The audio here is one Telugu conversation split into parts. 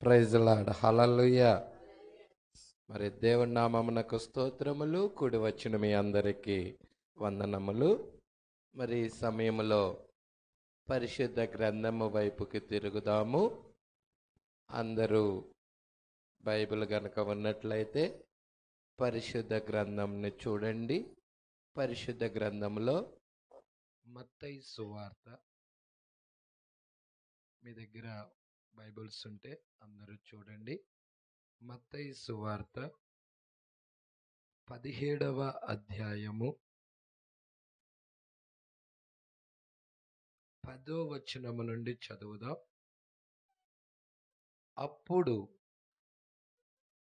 ప్రైజ్ లార్డ్, హల్లెలూయా. మరి దేవుని నామమునకు స్తోత్రములు. కూడి వచ్చిన మీ అందరికీ వందనములు. మరి ఈ సమయంలో పరిశుద్ధ గ్రంథము వైపుకి తిరుగుదాము. అందరూ బైబిల్ గనక ఉన్నట్లయితే పరిశుద్ధ గ్రంథంని చూడండి. పరిశుద్ధ గ్రంథంలో మత్తయి సువార్త, మీ దగ్గర బైబిల్స్ ఉంటే అందరూ చూడండి. మత్తయి సువార్త 17వ అధ్యాయము 10వ వచనము నుండి చదువుదాం. అప్పుడు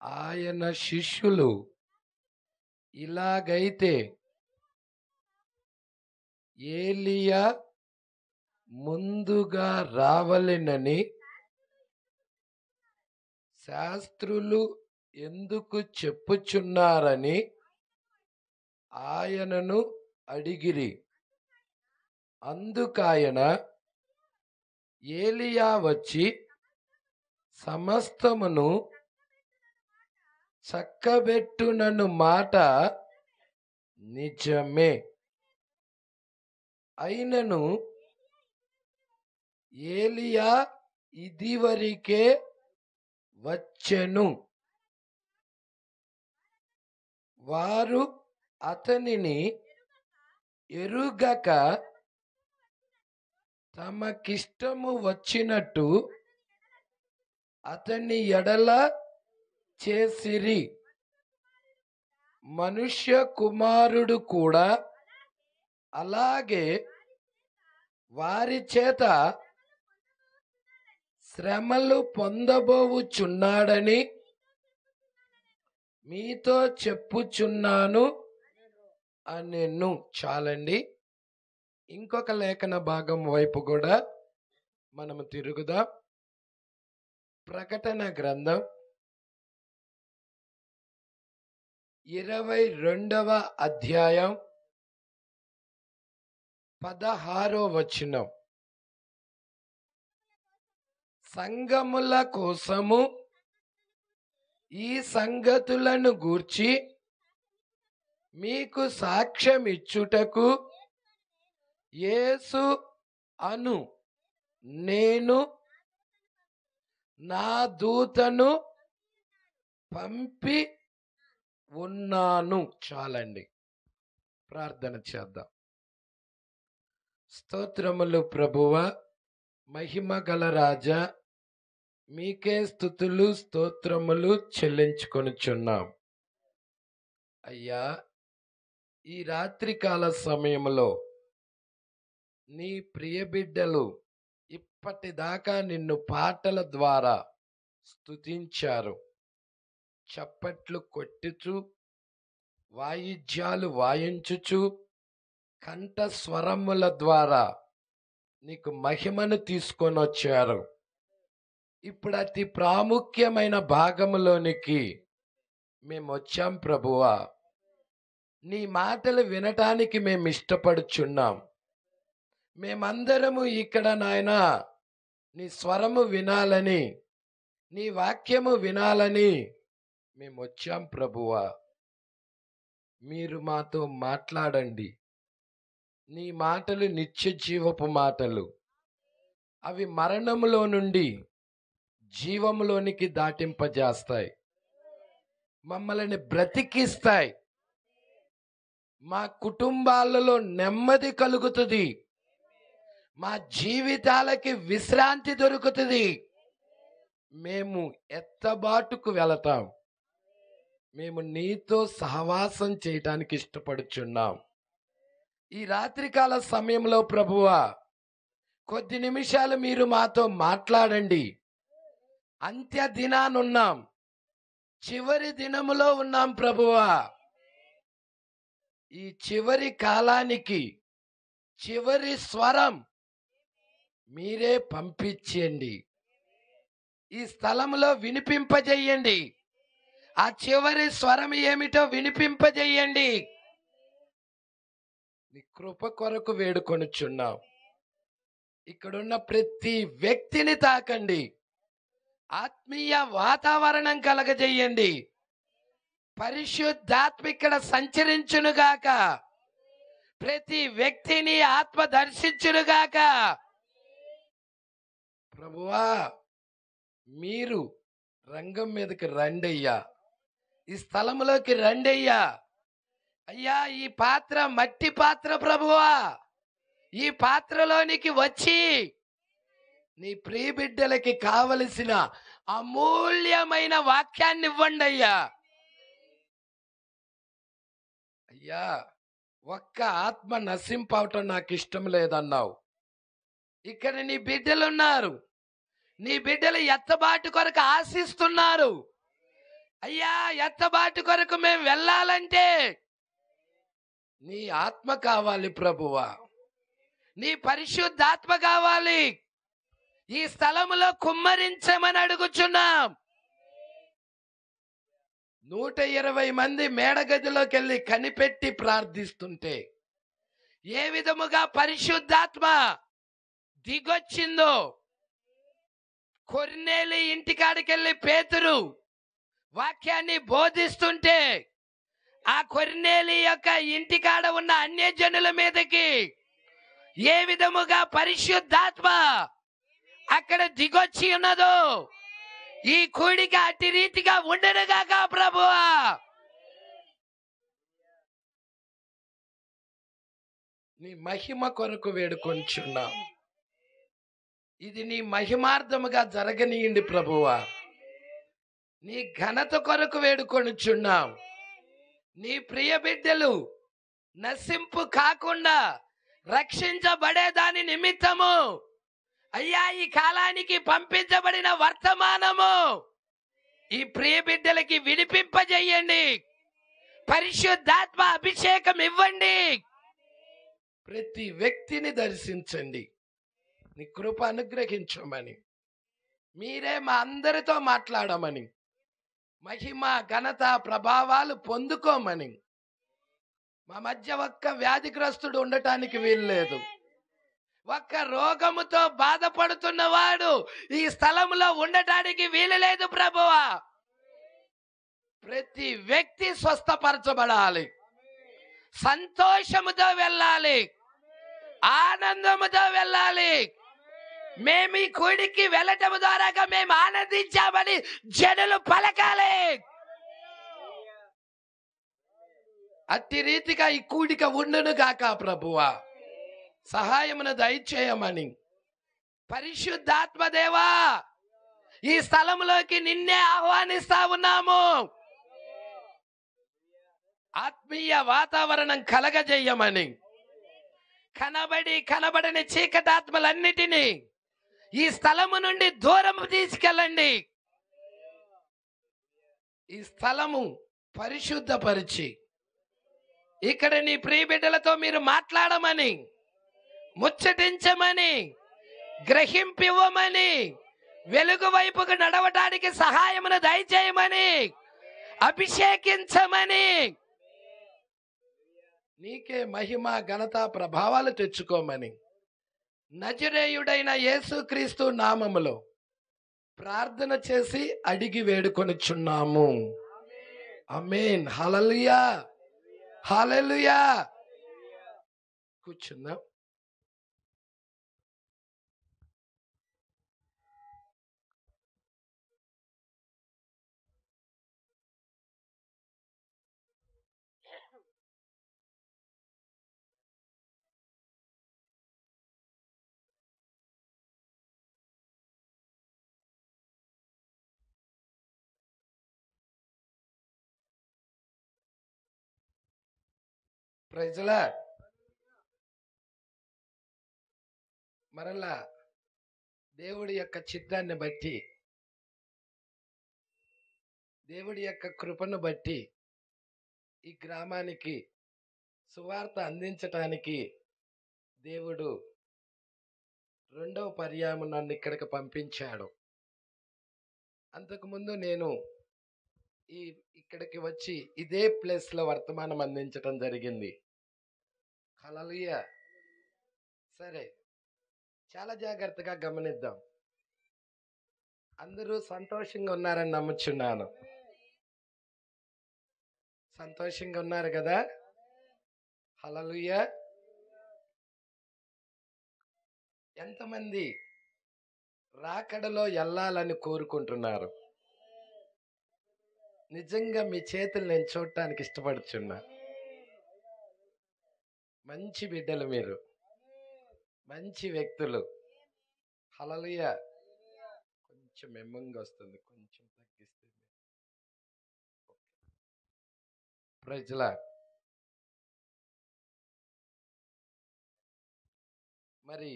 ఆయన శిష్యులు, ఇలాగైతే ఏలియా ముందుగా రావలెనని శాస్త్రులు ఎందుకు చెప్పుచున్నారని ఆయనను అడిగిరి. అందుకాయన, ఏలియా వచ్చి సమస్తమును చక్కబెట్టునను మాట నిజమే. అయినను ఏలియా ఇదివరకే వచ్చెను, వారు అతనిని ఎరుగక తమకిష్టము వచ్చినట్టు అతని ఎడల చేసిరి. మనుష్య కుమారుడు కూడా అలాగే వారి చేత శ్రమలు పొందబోవుచున్నాడని మీతో చెప్పుచున్నాను అనెను. చాలండి. ఇంకొక లేఖన భాగం వైపు కూడా మనము తిరుగుదాం. ప్రకటన గ్రంథం 22వ అధ్యాయం 16వ వచనం. సంఘముల కోసము ఈ సంగతులను గూర్చి మీకు సాక్ష్యం ఇచ్చుటకు యేసు అను నేను నా దూతను పంపి ఉన్నాను. చాలండి, ప్రార్థన చేద్దాం. స్తోత్రములు ప్రభువా, మహిమ గల రాజా, మీకే స్తుతులు స్తోత్రములు చెల్లించుకొనుచున్నాం. అయ్యా, ఈ రాత్రికాల సమయంలో నీ ప్రియ బిడ్డలు ఇప్పటిదాకా నిన్ను పాటల ద్వారా స్తుతించారు. చప్పట్లు కొట్టుచు, వాయిద్యాలు వాయించుచు, కంఠ స్వరముల ద్వారా నీకు మహిమను తీసుకొని వచ్చారు. ఇప్పుడు అతి ప్రాముఖ్యమైన భాగంలోనికి మేము వచ్చాం ప్రభువా. నీ మాటలు వినటానికి మేము ఇష్టపడుచున్నాం. మేమందరము ఇక్కడ నాయనా నీ స్వరము వినాలని, నీ వాక్యము వినాలని మేము వచ్చాం ప్రభువా. మీరు మాతో మాట్లాడండి. నీ మాటలు నిత్య జీవపు మాటలు. అవి మరణములో నుండి జీవములోనికి దాటింపజేస్తాయి, మమ్మల్ని బ్రతికిస్తాయి. మా కుటుంబాలలో నెమ్మది కలుగుతుంది, మా జీవితాలకి విశ్రాంతి దొరుకుతుంది. మేము ఎత్తబాటుకు వెళతాం. మేము నీతో సహవాసం చేయటానికి ఇష్టపడుచున్నాం. ఈ రాత్రికాల సమయంలో ప్రభువా, కొద్ది నిమిషాలు మీరు మాతో మాట్లాడండి. అంత్య దినానున్నాం, చివరి దినములో ఉన్నాం ప్రభువా. ఈ చివరి కాలానికి చివరి స్వరం మీరే పంపించండి. ఈ స్థలంలో వినిపింపజేయండి. ఆ చివరి స్వరం ఏమిటో వినిపింపజేయండి. నీ కృప కొరకు వేడుకొనుచున్నాం. ఇక్కడున్న ప్రతి వ్యక్తిని తాకండి. ఆత్మీయ వాతావరణం కలగజేయండి. పరిశుద్ధాత్మ ఇక్కడ సంచరించునుగాక. ప్రతి వ్యక్తిని ఆత్మ దర్శించునుగాక. ప్రభువా, మీరు రంగం మీదకి రండయ్యా. ఈ స్థలంలోకి రండయ్యా. అయ్యా, ఈ పాత్ర మట్టి పాత్ర ప్రభువా. ఈ పాత్రలోనికి వచ్చి నీ ప్రియ బిడ్డలకి కావలసిన అమూల్యమైన వాక్యాన్ని ఇవ్వండి అయ్యా. అయ్యా, ఒక్క ఆత్మ నశింపవటం నాకు ఇష్టం లేదన్నావు. ఇక్కడ నీ బిడ్డలున్నారు. నీ బిడ్డలు ఎత్తబాటు కొరకు ఆశిస్తున్నారు. అయ్యా, ఎత్తబాటు కొరకు మేము వెళ్ళాలంటే నీ ఆత్మ కావాలి ప్రభువా. నీ పరిశుద్ధాత్మ కావాలి. ఈ స్థలములో కుమ్మరించమని అడుగుచున్నాం. 120 మంది మేడగదిలోకి వెళ్ళి కనిపెట్టి ప్రార్థిస్తుంటే ఏ విధముగా పరిశుద్ధాత్మ దిగొచ్చిందో, కొర్నేలి ఇంటికాడికెళ్ళి పేతురు వాక్యాన్ని బోధిస్తుంటే ఆ కొర్నేలి యొక్క ఇంటికాడ ఉన్న అన్యజనుల మీదకి ఏ విధముగా పరిశుద్ధాత్మ అక్కడ దిగొచ్చి ఉన్నదో, ఈ కూడిక అట్టి రీతిగా ఉండనుగాక ప్రభువా. నీ మహిమ కొరకు వేడుకొంచున్నాం. ఇది నీ మహిమార్థముగా జరగనీయండి ప్రభువా. నీ ఘనత కొరకు వేడుకొనుచున్నాం. నీ ప్రియ బిడ్డలు నశింపు కాకుండా రక్షించబడే దాని నిమిత్తము అయ్యా, ఈ కాలానికి పంపించబడిన వర్తమానము ఈ ప్రియ బిడ్డలకి వినిపింపజేయండి. పరిశుద్ధాత్మ అభిషేకం ఇవ్వండి. ప్రతి వ్యక్తిని దర్శించండి. నీ కృప అనుగ్రహించమని, మీరే మా అందరితో మాట్లాడమని, మహిమ ఘనత ప్రభావాలు పొందుకోమని. మా మధ్య ఒక్క వ్యాధిగ్రస్తుడు ఉండటానికి వీల్లేదు. ఒక్క రోగముతో బాధపడుతున్నవాడు ఈ స్థలంలో ఉండటానికి వీలు లేదు ప్రభువా. ప్రతి వ్యక్తి స్వస్థపరచబడాలి. సంతోషముతో వెళ్ళాలి. ఆనందముతో వెళ్ళాలి. మేము ఈ కూడికి వెళ్ళటం ద్వారాగా మేము ఆనందించామని జనులు పలకాలి. అట్టి రీతిగా ఈ కూడిక ఉండును గాక ప్రభువా. సహాయమును దయచేయమని, పరిశుద్ధాత్మ దేవా, ఈ స్థలంలోకి నిన్నే ఆహ్వానిస్తా ఉన్నాము. ఆత్మీయ వాతావరణం కలగజేయమని, కనబడని చీకటాత్మలన్నిటినీ ఈ స్థలము నుండి దూరం తీసుకెళ్ళండి. ఈ స్థలము పరిశుద్ధపరిచి ఇక్కడ నీ ప్రియ బిడ్డలతో మీరు మాట్లాడమని, ముచ్చటించమని, గ్రహింపివ్వమని, వెలుగు వైపుకు నడవటానికి సహాయమును దయచేయమని, అభిషేకించమని, నీకే మహిమ ఘనత ప్రభావాలు తెచ్చుకోమని నజరేయుడైన యేసుక్రీస్తు నామములో ప్రార్థన చేసి అడిగి వేడుకొనుచున్నాము. ఆమేన్. హల్లెలూయా, హల్లెలూయా. కూర్చుందాం. Praise Lord. మరలా దేవుడి యొక్క చిత్తాన్ని బట్టి, దేవుడి యొక్క కృపను బట్టి ఈ గ్రామానికి సువార్త అందించటానికి దేవుడు రెండవ పర్యాయం నన్ను ఇక్కడికి పంపించాడు. అంతకుముందు నేను ఈ ఇక్కడికి వచ్చి ఇదే ప్లేస్ లో వర్తమానం అందించటం జరిగింది. హల్లెలూయా. సరే, చాలా జాగ్రత్తగా గమనిద్దాం. అందరూ సంతోషంగా ఉన్నారని నమ్ముచున్నాను. సంతోషంగా ఉన్నారు కదా? హల్లెలూయా. ఎంతమంది రాకడలో వెళ్ళాలని కోరుకుంటున్నారు? నిజంగా మీ చేతులు నేను చూడటానికి ఇష్టపడుచున్నా. మంచి బిడ్డలు మీరు, మంచి వ్యక్తులు. హల్లెలూయా. కొంచెం మెమ్మంగా వస్తుంది, కొంచెం తగ్గిస్తే. Praise Lord. మరి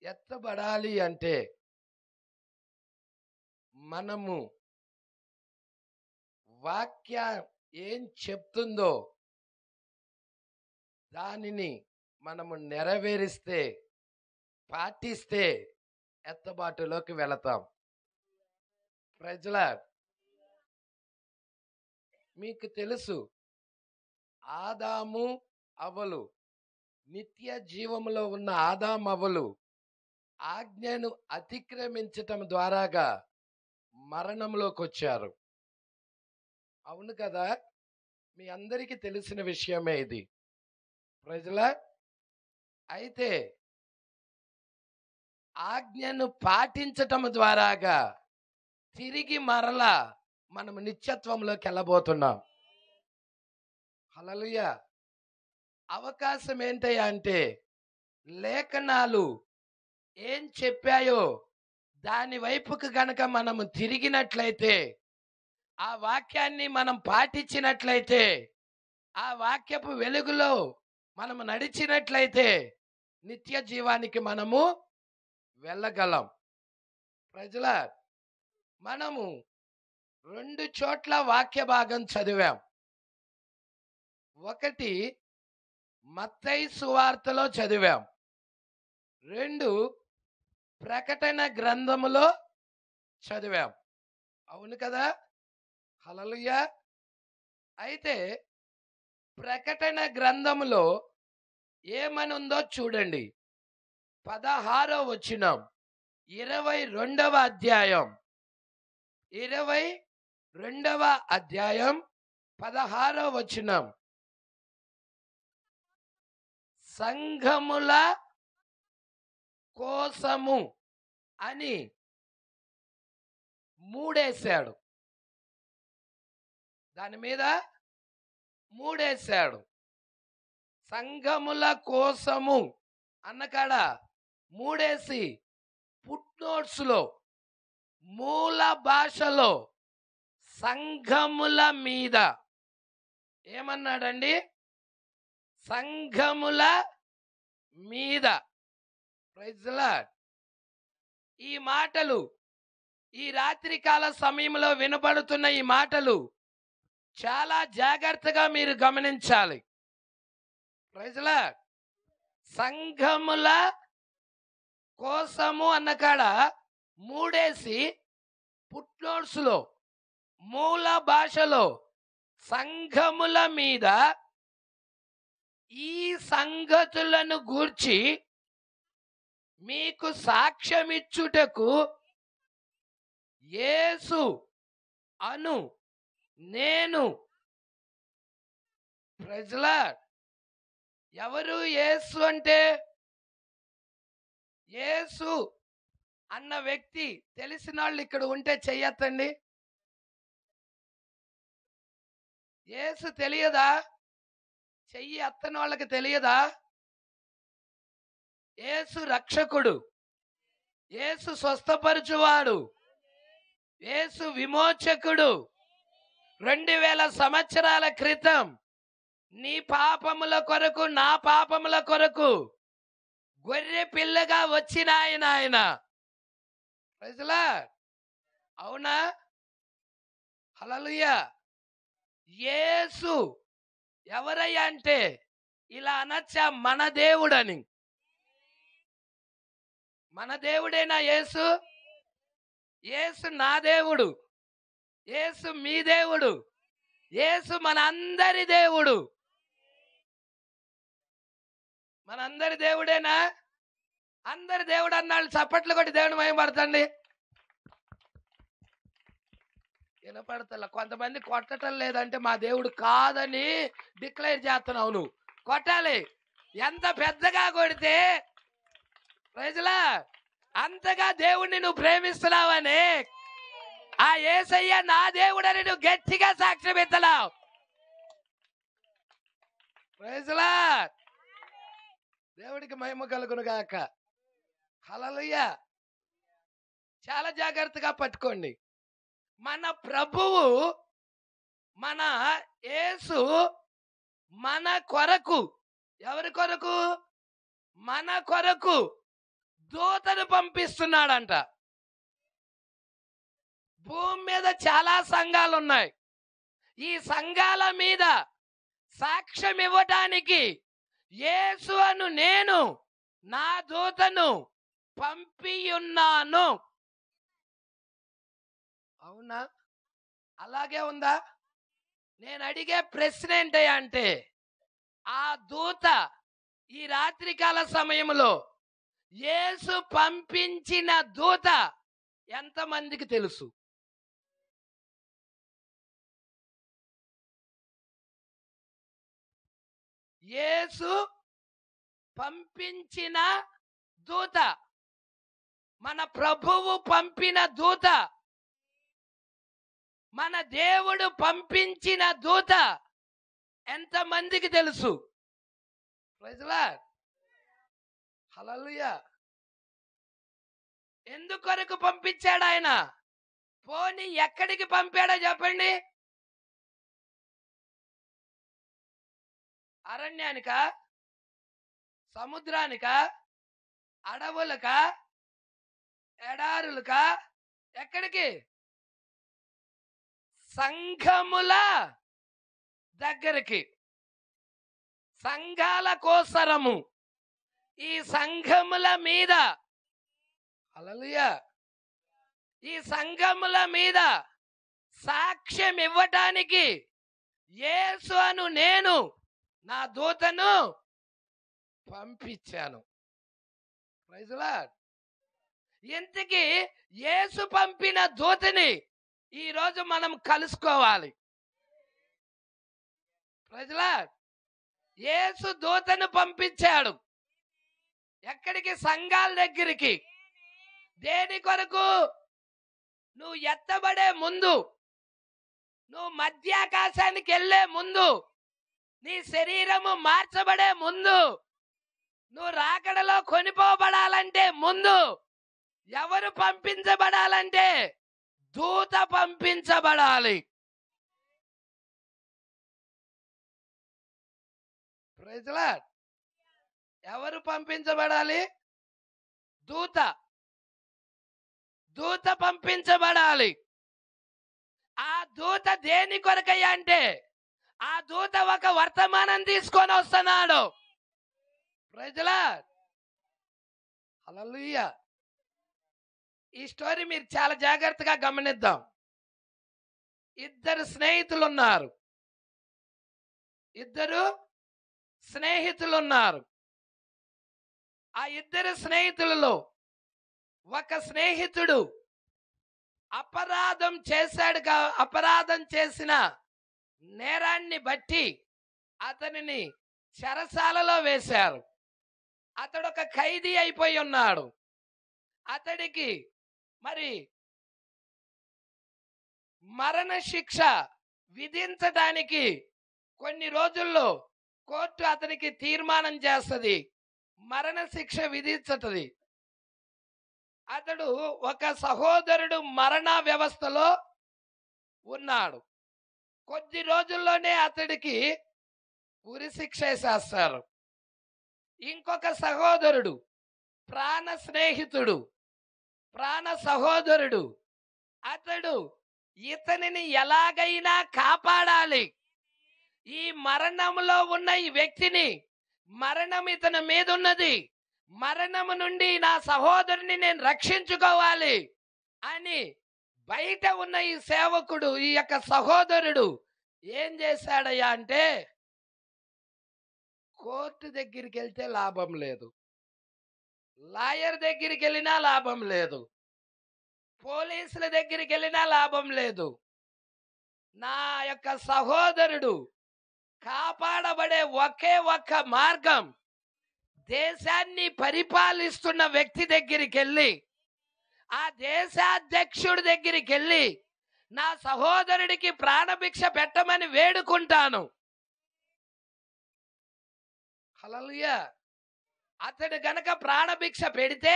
ఎత్తబడాలి అంటే మనము వాక్య ఏం చెప్తుందో దానిని మనము నెరవేరిస్తే, పాటిస్తే ఎత్తబాటులోకి వెళతాం. Praise Lord. మీకు తెలుసు, ఆదాము అవ్వలు, నిత్య జీవములో ఉన్న ఆదాము అవ్వలు ఆజ్ఞను అతిక్రమించటం ద్వారాగా మరణంలోకి వచ్చారు. అవును కదా? మీ అందరికీ తెలిసిన విషయమే ఇది. ప్రజల అయితే ఆజ్ఞను పాటించటం ద్వారాగా తిరిగి మరలా మనం నిత్యత్వంలోకి వెళ్ళబోతున్నాం. హల్లెలూయా. అవకాశం ఏంటయ్యా అంటే, లేఖనాలు ఏం చెప్పాయో దాని వైపుకు గనక మనము తిరిగినట్లయితే, ఆ వాక్యాన్ని మనం పాటించినట్లయితే, ఆ వాక్యపు వెలుగులో మనము నడిచినట్లయితే నిత్య జీవానికి మనము వెళ్ళగలం. ప్రజల మనము 2 చోట్ల వాక్య భాగం చదివాం. ఒకటి మత్తయి సువార్తలో చదివాం, 2 ప్రకటన గ్రంథములో చదివాం. అవును కదా? హల్లెలూయా. అయితే ప్రకటన గ్రంథములో ఏమనుందో చూడండి. 16వ వచనం, 22వ అధ్యాయం, 22వ అధ్యాయం 16వ వచనం. సంఘముల కోసము అని 3 వేశాడు. దాని మీద 3 వేశాడు. సంఘముల కోసము అన్నకాడ 3 వేసి ఫుట్నోట్స్ లో మూల భాషలో సంఘముల మీద ఏమన్నాడండి? సంఘముల మీద. Praise Lord. ఈ మాటలు ఈ రాత్రికాల సమయంలో వినపడుతున్న ఈ మాటలు చాలా జాగ్రత్తగా మీరు గమనించాలి. Praise lord. సంఘముల కోసము అన్నకాడ 3 వేసి ఫుట్నోట్స్ లో మూల భాషలో సంఘముల మీద ఈ సంగతులను గూర్చి మీకు సాక్ష్యమిచ్చుటకు యేసు అను నేను. Praise Lord. ఎవరు యేసు అంటే? యేసు అన్న వ్యక్తి తెలిసిన వాళ్ళు ఇక్కడ ఉంటే చెయ్యొద్దండి. యేసు తెలియదా? చెయ్యి ఎత్తని వాళ్ళకి తెలియదా? యేసు రక్షకుడు, యేసు స్వస్థపరచువాడు, యేసు విమోచకుడు. 2000 సంవత్సరాల క్రితం నీ పాపముల కొరకు, నా పాపముల కొరకు గొర్రె పిల్లగా వచ్చిన ఆయన. Praise Lord. అవునా? హల్లెలూయా. యేసు ఎవరయ్యా అంటే ఇలా అనొచ్చా? మన దేవుడని. మన దేవుడేనా యేసు? యేసు నా దేవుడు, యేసు మీ దేవుడు, యేసు మనందరి దేవుడు. మనందరి దేవుడేనా? అందరి దేవుడు అన్నాళ్ళు చప్పట్లు కొట్టి దేవుని మహిమపడతండి. వినపడతల కొంతమంది కొట్టడం లేదంటే మా దేవుడు కాదని డిక్లేర్ చేస్తున్నావు. నువ్వు కొట్టాలి. ఎంత పెద్దగా కొడితే ప్రజలా అంతగా దేవుణ్ణి నువ్వు ప్రేమిస్తున్నావని, ఆ యేసయ్య నా దేవుడని నువ్వు గట్టిగా సాక్ష్యం ఇస్తున్నావు. ప్రజలా దేవుడికి మహిమ కలుగును గాక. హల్లెలూయా. చాలా జాగ్రత్తగా పట్టుకోండి. మన ప్రభువు, మన యేసు మన కొరకు, ఎవరి కొరకు? మన కొరకు దూతను పంపిస్తున్నాడంట. భూమి మీద చాలా సంఘాలు ఉన్నాయి. ఈ సంఘాల మీద సాక్ష్యం ఇవ్వటానికి యేసు అను నేను నా దూతను పంపియున్నాను. అవునా? అలాగే ఉందా? నేను అడిగే ప్రశ్న ఏంటంటే, ఆ దూత ఈ రాత్రికాల సమయంలో యేసు పంపించిన దూత ఎంతమందికి తెలుసు? యేసు పంపించిన దూత, మన ప్రభువు పంపిన దూత, మన దేవుడు పంపించిన దూత ఎంతమందికి తెలుసు? Praise the lord. హల్లెలూయా. ఎందుకొరకు పంపించాడు ఆయన? పోనీ ఎక్కడికి పంపాడో చెప్పండి. అరణ్యానికా? సముద్రానికా? అడవులకా? ఎడారులకా? ఎక్కడికి? సంఘముల దగ్గరికి, సంఘాల కోసరము, ఈ సంఘముల మీద, హల్లెలూయా, ఈ సంఘముల మీద సాక్ష్యం ఇవ్వటానికి యేసు అను నేను నా దూతను పంపించాను. Praise the lord. ఇంతకీ యేసు పంపిన దూతని ఈ రోజు మనం కలుసుకోవాలి. Praise the lord. యేసు దూతను పంపించాడు. ఎక్కడికి? సంఘాల దగ్గరికి. దేని కొరకు? నువ్వు ఎత్తబడే ముందు, నువ్వు మధ్యాకాశానికి వెళ్ళే ముందు, నీ శరీరము మార్చబడే ముందు, నువ్వు రాకడలో కొనిపోబడాలంటే ముందు ఎవరు పంపించబడాలంటే దూత పంపించబడాలి. Praise the lord. ఎవరు పంపించబడాలి? దూత. దూత పంపించబడాలి. ఆ దూత దేని కొరకయ్యా అంటే, ఆ దూత ఒక వర్తమానం తీసుకొని వస్తున్నాడు. Praise the lord. హల్లెలూయా. ఈ స్టోరీ మీరు చాలా జాగ్రత్తగా గమనిద్దాం. ఇద్దరు స్నేహితులు ఉన్నారు. ఇద్దరు స్నేహితులు ఉన్నారు. ఆ ఇద్దరు స్నేహితులలో ఒక స్నేహితుడు అపరాధం చేశాడు. అపరాధం చేసిన నేరాన్ని బట్టి అతనిని చెరసాలలో వేశారు. అతడు ఒక ఖైదీ అయిపోయి ఉన్నాడు. అతడికి మరి మరణ శిక్ష విధించడానికి కొన్ని రోజుల్లో కోర్టు అతనికి తీర్మానం చేస్తుంది, మరణ శిక్ష విధించటది. అతడు ఒక సహోదరుడు మరణ వ్యవస్థలో ఉన్నాడు. కొద్ది రోజుల్లోనే అతడికి ఉరి శిక్ష వేసేస్తారు. ఇంకొక సహోదరుడు, ప్రాణ స్నేహితుడు, ప్రాణ సహోదరుడు, అతడు ఇతనిని ఎలాగైనా కాపాడాలి, ఈ మరణంలో ఉన్న ఈ వ్యక్తిని, మరణం ఇతని మీద ఉన్నది, మరణము నుండి నా సహోదరుని నేను రక్షించుకోవాలి, అని బయట ఉన్న ఈ సేవకుడు, ఈ యొక్క సహోదరుడు ఏం చేశాడయ్యా అంటే, కోర్టు దగ్గరికి వెళ్తే లాభం లేదు, లాయర్ దగ్గరికి వెళ్ళినా లాభం లేదు, పోలీసుల దగ్గరికి వెళ్ళినా లాభం లేదు. నా యొక్క సహోదరుడు కాపాడబడే ఒకే ఒక్క మార్గం, దేశాన్ని పరిపాలిస్తున్న వ్యక్తి దగ్గరికి వెళ్ళి, ఆ దేశాధ్యక్షుడి దగ్గరికి వెళ్ళి నా సహోదరుడికి ప్రాణభిక్ష పెట్టమని వేడుకుంటాను. హల్లెలూయా. అతడు గనక ప్రాణభిక్ష పెడితే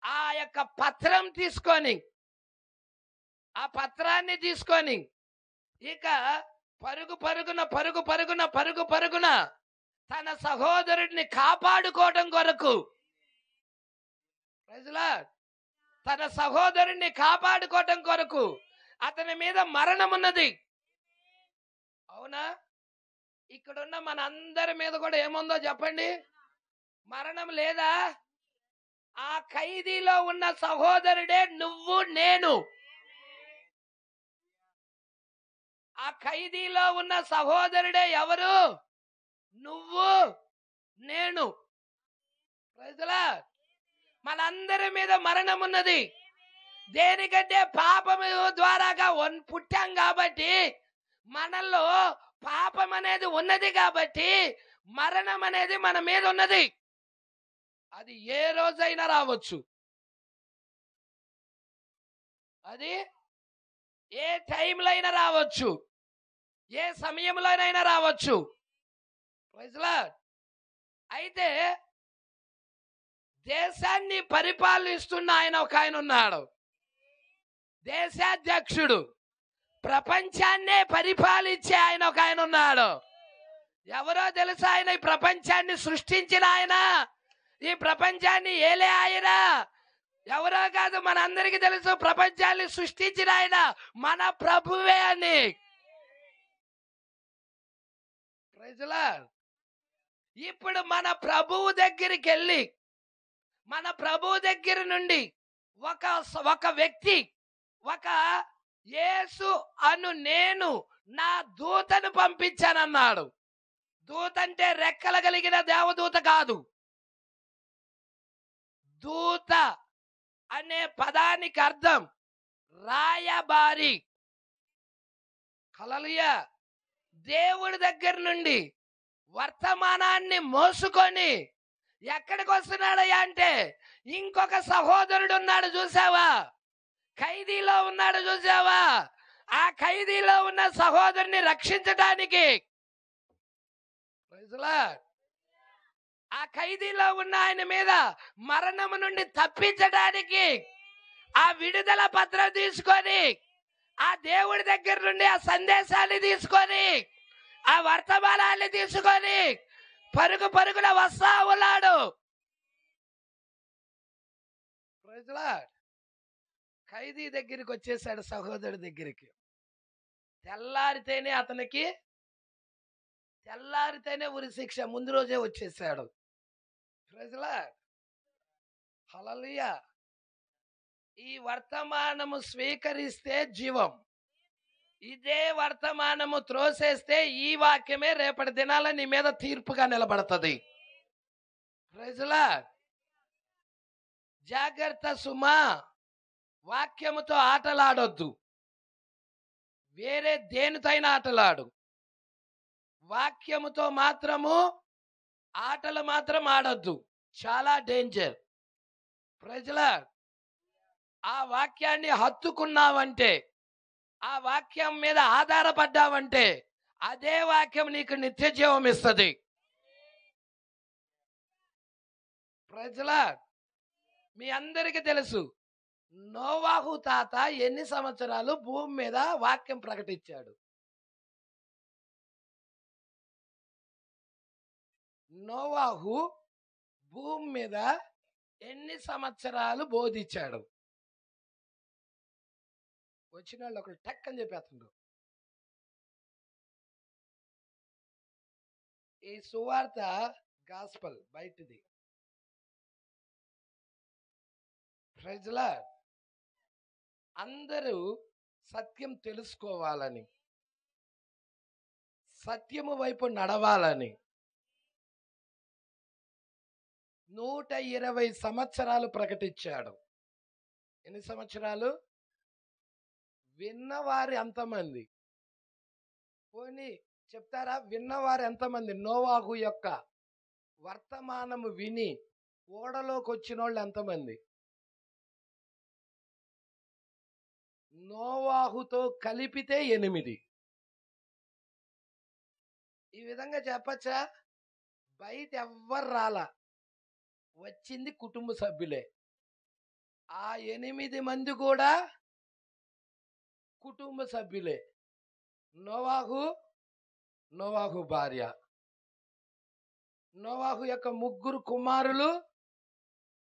ఆ యొక్క పత్రం తీసుకొని, ఆ పత్రాన్ని తీసుకొని ఇక పరుగు పరుగున తన సహోదరుడిని కాపాడుకోవడం కొరకు, తన సహోదరుడిని కాపాడుకోవడం కొరకు అతని మీద మరణం ఉన్నది. అవునా? ఇక్కడున్న మన అందరి మీద కూడా ఏముందో చెప్పండి? మరణం లేదా? ఆ ఖైదీలో ఉన్న సహోదరుడే నువ్వు నేను. ఆ ఖైదీలో ఉన్న సహోదరుడే ఎవరు? నువ్వు నేను. మనందరి మీద మరణం ఉన్నది. దేనికంటే పాపము ద్వారాగా పుట్టాం కాబట్టి, మనలో పాపం అనేది ఉన్నది కాబట్టి మరణం అనేది మన మీద ఉన్నది. అది ఏ రోజైనా రావచ్చు, అది ఏ టైంలో అయినా రావచ్చు, ఏ సమయంలోనైనా రావచ్చు. అయితే దేశాన్ని పరిపాలిస్తున్న ఒక ఆయన ఉన్నాడు, దేశాధ్యక్షుడు. ప్రపంచాన్నే పరిపాలించే ఒక ఆయన ఉన్నాడు. ఎవరో తెలుసా? ఆయన ఈ ప్రపంచాన్ని సృష్టించిన ఆయన, ఈ ప్రపంచాన్ని ఏలే ఆయన. ఎవరో కాదు, మన అందరికీ తెలుసు ప్రపంచాన్ని సృష్టించిన ఆయన మన ప్రభువే అని. ఇప్పుడు మన ప్రభువు దగ్గరికి వెళ్ళి, మన ప్రభువు దగ్గర నుండి ఒక వ్యక్తి, ఒక యేసు అను నేను నా దూతను పంపించానన్నాడు. దూత అంటే రెక్కలు కలిగిన దేవదూత కాదు. దూత అనే పదానికి అర్థం రాయబారి. హల్లెలూయా. దేవుడి దగ్గర నుండి వర్తమానాన్ని మోసుకొని ఎక్కడికి వస్తున్నాడయ్యా అంటే, ఇంకొక సహోదరుడు ఉన్నాడు చూసావా? ఖైదీలో ఉన్నాడు చూసావా? ఆ ఖైదీలో ఉన్న సహోదరుని రక్షించడానికి, ఆ ఖైదీలో ఉన్న ఆయన మీద మరణము నుండి తప్పించడానికి ఆ విడుదల పత్రం తీసుకొని, ఆ దేవుడి దగ్గర నుండి ఆ సందేశాన్ని తీసుకొని, ఆ వర్తమానాన్ని తీసుకొని పరుగున వస్తా ఉన్నాడు. ఖైదీ దగ్గరికి వచ్చేసాడు, సహోదరుడి దగ్గరికి. తెల్లారితేనే ఉరి శిక్ష ముందు రోజే వచ్చేసాడు. హల్లెలూయా. ఈ వర్తమానము స్వీకరిస్తే జీవం, ఇదే వర్తమానము త్రోసేస్తే ఈ వాక్యమే రేపటి దినాల నీ మీద తీర్పుగా నిలబడుతుంది. జాగ్రత్త సుమా, వాక్యముతో ఆటలాడొద్దు. వేరే దేనితోైనా ఆటలాడు, వాక్యముతో మాత్రము ఆటలు మాత్రం ఆడొద్దు. చాలా డేంజర్. ఆ వాక్యాన్ని హత్తుకున్నావంటే, ఆ వాక్యం మీద ఆధారపడ్డావంటే అదే వాక్యం నీకు నిత్య జీవం ఇస్తుంది. మీ అందరికీ తెలుసు, నోవాహు తాత ఎన్ని సంవత్సరాలు భూమి మీద వాక్యం ప్రకటించాడు? నోవాహు భూమి మీద ఎన్ని సంవత్సరాలు బోధించాడు? వచ్చిన వాళ్ళు ఒకరు టక్ అని చెప్పేస్తుండ్రు. ఈ సువార్త గాస్పల్ బయటిది, ప్రైజ్ లార్డ్. అందరూ సత్యం తెలుసుకోవాలని, సత్యము వైపు నడవాలని 120 సంవత్సరాలు ప్రకటించాడు. ఎన్ని సంవత్సరాలు? విన్నవారు ఎంతమంది? పోనీ చెప్తారా? విన్నవారు ఎంతమంది? నోవాహు యొక్క వర్తమానము విని ఓడలోకి వచ్చిన వాళ్ళు ఎంతమంది? నోవాహుతో కలిపితే 8. ఈ విధంగా చెప్పచ్చా? బయట ఎవ్వరు రాలా, వచ్చింది కుటుంబ సభ్యులే. ఆ 8 మంది కూడా కుటుంబ సభ్యులే. నోవాహు భార్య, నోవాహు యొక్క 3 కుమారులు,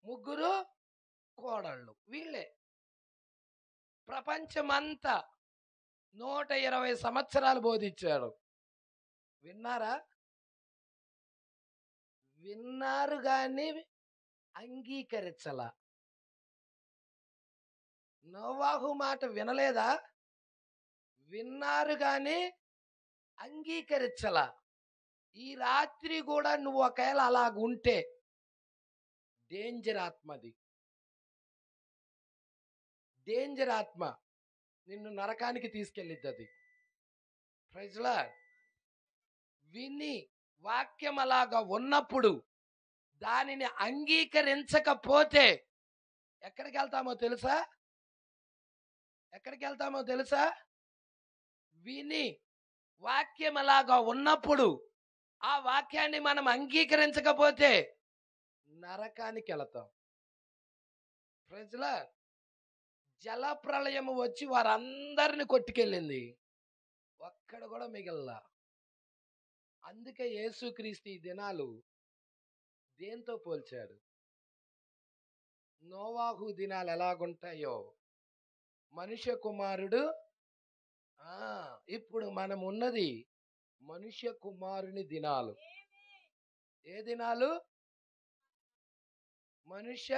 3 కోడళ్ళు, వీళ్ళే. ప్రపంచమంతా 120 సంవత్సరాలు బోధించాడు. విన్నారా? విన్నారు గాని అంగీకరించల. నోవాహు మాట వినలేదా? విన్నారు గాని అంగీకరించల. ఈ రాత్రి కూడా నువ్వు ఒకవేళ అలాగుంటే డేంజర్ ఆత్మది. డేంజర్ ఆత్మ నిన్ను నరకానికి తీసుకెళ్ళిద్ది అది. Praise Lord. విని వాక్యం అలాగా ఉన్నప్పుడు దానిని అంగీకరించకపోతే ఎక్కడికి వెళ్తామో తెలుసా? ఎక్కడికి వెళ్తామో తెలుసా? విని వాక్యం అలాగా ఉన్నప్పుడు ఆ వాక్యాన్ని మనం అంగీకరించకపోతే నరకానికి వెళతాం. Praise Lord. జల ప్రళయము వచ్చి వారందరిని కొట్టుకెళ్ళింది, ఒక్కడ కూడా మిగల్లా. అందుకే యేసుక్రీస్తు ఈ దినాలు దేంతో పోల్చాడు? నోవాహు దినాలు ఎలాగుంటాయో మనుష్య కుమారుడు. ఇప్పుడు మనం ఉన్నది మనుష్య కుమారుని దినాలు. ఏ దినాలు? మనుష్య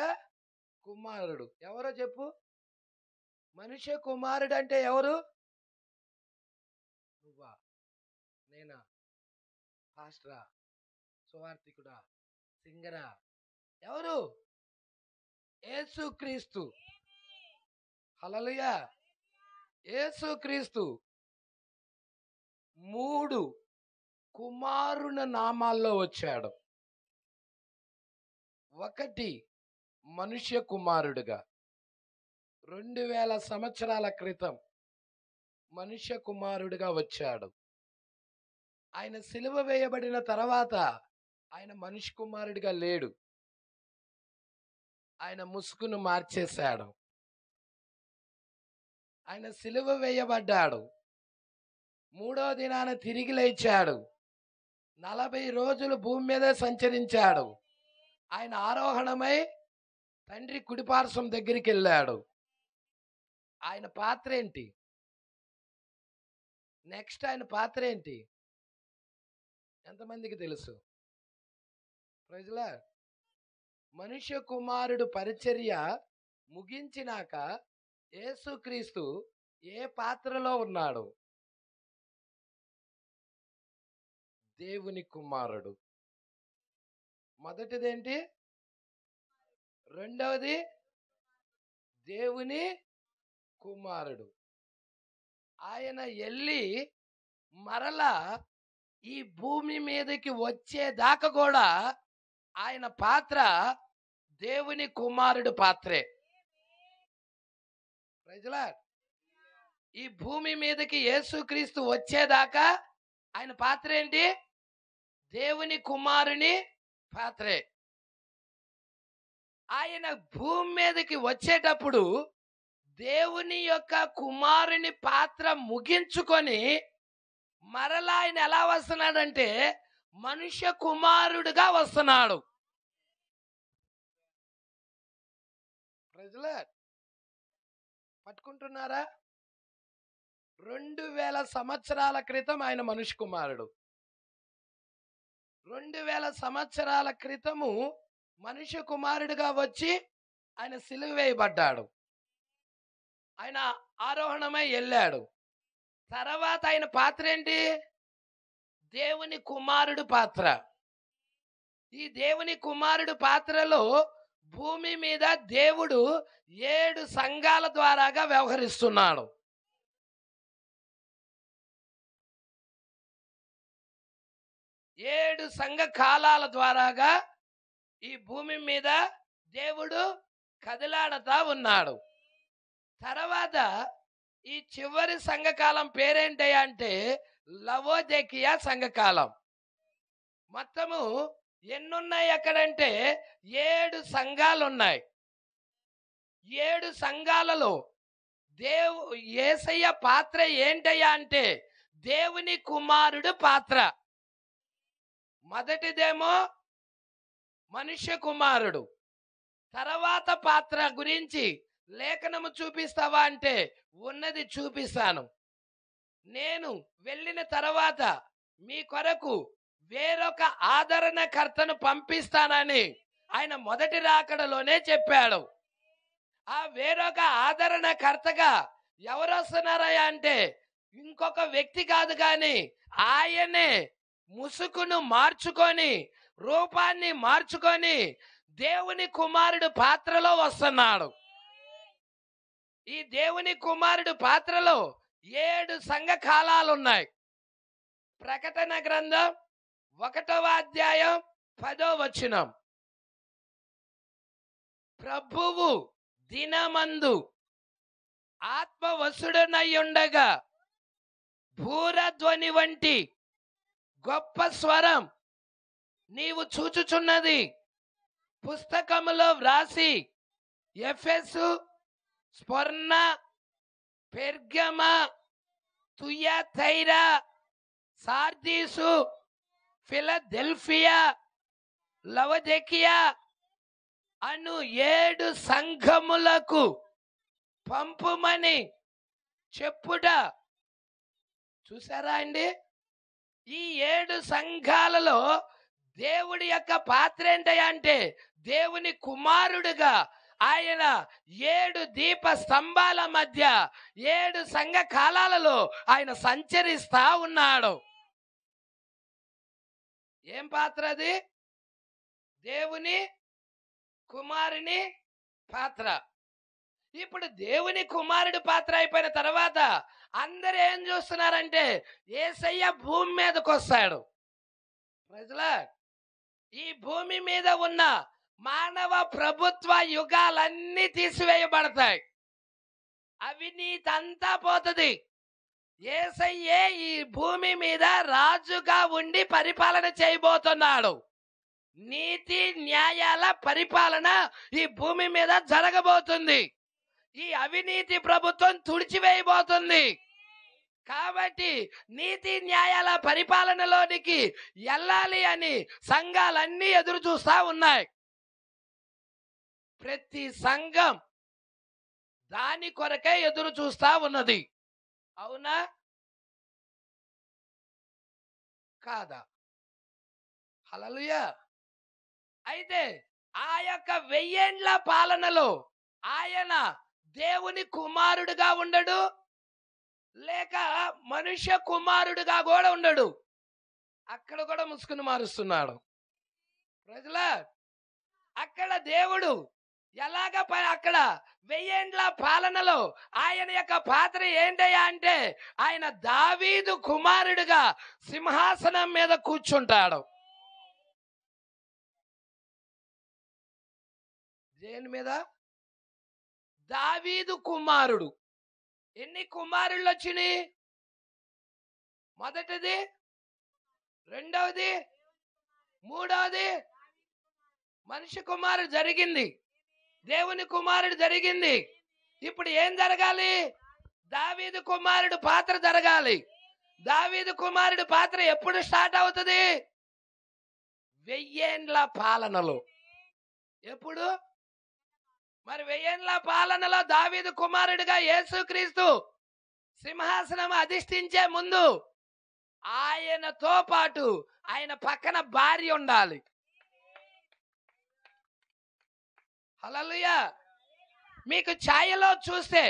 కుమారుడు. ఎవరో చెప్పు. మనుష్య కుమారుడు అంటే ఎవరు? నువ్వా? నేనా? పాస్టరా? సువార్థికుడా? సింగరా? ఎవరు? యేసుక్రీస్తు. హల్లెలూయా. యేసుక్రీస్తు 3 కుమారుని నామాల్లో వచ్చాడు. 1 మనుష్య కుమారుడుగా 2000 సంవత్సరాల క్రితం మనుష్య కుమారుడిగా వచ్చాడు. ఆయన సిలువ వేయబడిన తర్వాత ఆయన మనుష్య కుమారుడిగా లేడు. ఆయన ముసుగును మార్చేశాడు. ఆయన సిలువ వేయబడ్డాడు. 3వ దినాన తిరిగి లేచాడు. 40 రోజులు భూమి మీదే సంచరించాడు. ఆయన ఆరోహణమై తండ్రి కుడిపార్శ్వం దగ్గరికి వెళ్ళాడు. ఆయన పాత్ర ఏంటి? నెక్స్ట్ ఆయన పాత్ర ఏంటి? ఎంతమందికి తెలుసు? Praise Lord. మనుష్య కుమారుడు పరిచర్య ముగించినాక యేసుక్రీస్తు ఏ పాత్రలో ఉన్నాడు? దేవుని కుమారుడు. మొదటిదేంటి? రెండవది దేవుని కుమారుడు. ఆయన వెళ్ళి మరలా ఈ భూమి మీదకి వచ్చేదాకా కూడా ఆయన పాత్ర దేవుని కుమారుడు పాత్రే. Praise Lord. ఈ భూమి మీదకి యేసుక్రీస్తు వచ్చేదాకా ఆయన పాత్ర ఏంటి? దేవుని కుమారుని పాత్రే. ఆయన భూమి మీదకి వచ్చేటప్పుడు దేవుని యొక్క కుమారుని పాత్ర ముగించుకొని మరలా ఆయన ఎలా వస్తున్నాడంటే మనుష్య కుమారుడుగా వస్తున్నాడు. Praise lord. పట్టుకుంటున్నారా? 2000 సంవత్సరాల క్రితం ఆయన మనుష్య కుమారుడు. 2000 సంవత్సరాల క్రితము మనుష్య కుమారుడిగా వచ్చి ఆయన సిలువ వేయబడ్డాడు. ఆయన ఆరోహణమై వెళ్ళాడు. తర్వాత ఆయన పాత్ర ఏంటి? దేవుని కుమారుడు పాత్ర. ఈ దేవుని కుమారుడు పాత్రలో భూమి మీద దేవుడు 7 సంఘాల ద్వారాగా వ్యవహరిస్తున్నాడు. 7 సంఘ కాలాల ద్వారాగా ఈ భూమి మీద దేవుడు కదిలాడుతా ఉన్నాడు. తర్వాత ఈ చివరి సంఘకాలం పేరేంటి అంటే లవోదికీయ సంఘకాలం. మొత్తము ఎన్నున్నాయి అక్కడంటే 7 సంఘాలు ఉన్నాయి. 7 సంఘాలలో యేసయ్య పాత్ర ఏంటయ్యా అంటే దేవుని కుమారుడు పాత్ర. మొదటిదేమో మనుష్య కుమారుడు. తర్వాత పాత్ర గురించి లేఖనము చూపిస్తావా అంటే ఉన్నది చూపిస్తాను. నేను వెళ్ళిన తర్వాత మీ కొరకు వేరొక ఆదరణకర్తను పంపిస్తానని ఆయన మొదటి రాకడలోనే చెప్పాడు. ఆ వేరొక ఆదరణకర్తగా ఎవరు వస్తున్నారయ్యా అంటే ఇంకొక వ్యక్తి కాదు, కానీ ఆయనే ముసుగును మార్చుకొని రూపాన్ని మార్చుకొని దేవుని కుమారుడు పాత్రలో వస్తున్నాడు. ఈ దేవుని కుమారుడు పాత్రలో 7 సంఘ కాలాలు ఉన్నాయి. ప్రకటన గ్రంథం 1వ అధ్యాయం 10వ వచనం. ప్రభువు దినమందు ఆత్మవశుడనయ్యుండగా భూరధ్వని వంటి గొప్ప స్వరం నీవు చూచుచున్నది పుస్తకములో వ్రాసి ఎఫెసు, స్మర్ణ, పెర్గమ, తుయతైర, సార్దీసు, ఫిలదెల్ఫియా, లవోదికీయ అను 7 సంఘములకు పంపుమని చెప్పుట. చూసారా అండి? ఈ 7 సంఘాలలో దేవుడి యొక్క పాత్ర ఏంటంటే దేవుని కుమారుడుగా ఆయన 7 దీప స్తంభాల మధ్య 7 సంఘ కాలాలలో ఆయన సంచరిస్తా ఉన్నాడు. ఏం పాత్ర అది? దేవుని కుమారుని పాత్ర. ఇప్పుడు దేవుని కుమారుడు పాత్ర అయిపోయిన తర్వాత అందరూ ఏం చూస్తున్నారంటే యేసయ్య భూమి మీదకి వస్తాడు. ప్రజలా, ఈ భూమి మీద ఉన్న మానవ ప్రభుత్వ యుగాలన్నీ తీసివేయబడతాయి. అవినీతి అంతా పోతుంది. యేసయ్యే ఈ భూమి మీద రాజుగా ఉండి పరిపాలన చేయబోతున్నాడు. నీతి న్యాయాల పరిపాలన ఈ భూమి మీద జరగబోతుంది. ఈ అవినీతి ప్రభుత్వం తుడిచివేయబోతుంది. కాబట్టి నీతి న్యాయాల పరిపాలనలోనికి వెళ్ళాలి అని సంఘాలన్నీ ఎదురు చూస్తా ఉన్నాయి. ప్రతి సంఘం దాని కొరకే ఎదురు చూస్తా ఉన్నది. అవునా కాదా? హల్లెలూయా. అయితే ఆ యొక్క 1000 ఏండ్ల పాలనలో ఆయన దేవుని కుమారుడుగా ఉండడు, లేక మనుష్య కుమారుడుగా కూడా ఉండడు. అక్కడ కూడా ముసుగును మారుస్తున్నాడు. ప్రజలా, అక్కడ దేవుడు ఎలాగ అక్కడ 1000 ఏండ్ల పాలనలో ఆయన యొక్క పాత్ర ఏంటయ్యా అంటే ఆయన దావీదు కుమారుడుగా సింహాసనం మీద కూర్చుంటాడు. దేని మీద? దావీదు కుమారుడు. ఎన్ని కుమారుళ్ళు వచ్చినాయి? మొదటిది, రెండవది, మూడవది మనిషి కుమారుడు జరిగింది, దేవుని కుమారుడు జరిగింది. ఇప్పుడు ఏం జరగాలి? దావీదు కుమారుడు పాత్ర జరగాలి. దావీదు కుమారుడు పాత్ర ఎప్పుడు స్టార్ట్ అవుతుంది? 1000 ఏండ్ల పాలనలో. ఎప్పుడు? మరి 1000 ఏండ్ల పాలనలో దావీదు కుమారుడిగా యేసుక్రీస్తు సింహాసనం అధిష్ఠించే ముందు ఆయనతో పాటు ఆయన పక్కన భార్య ఉండాలి. హల్లెలూయా. మీకు ఛాయలో చూస్తే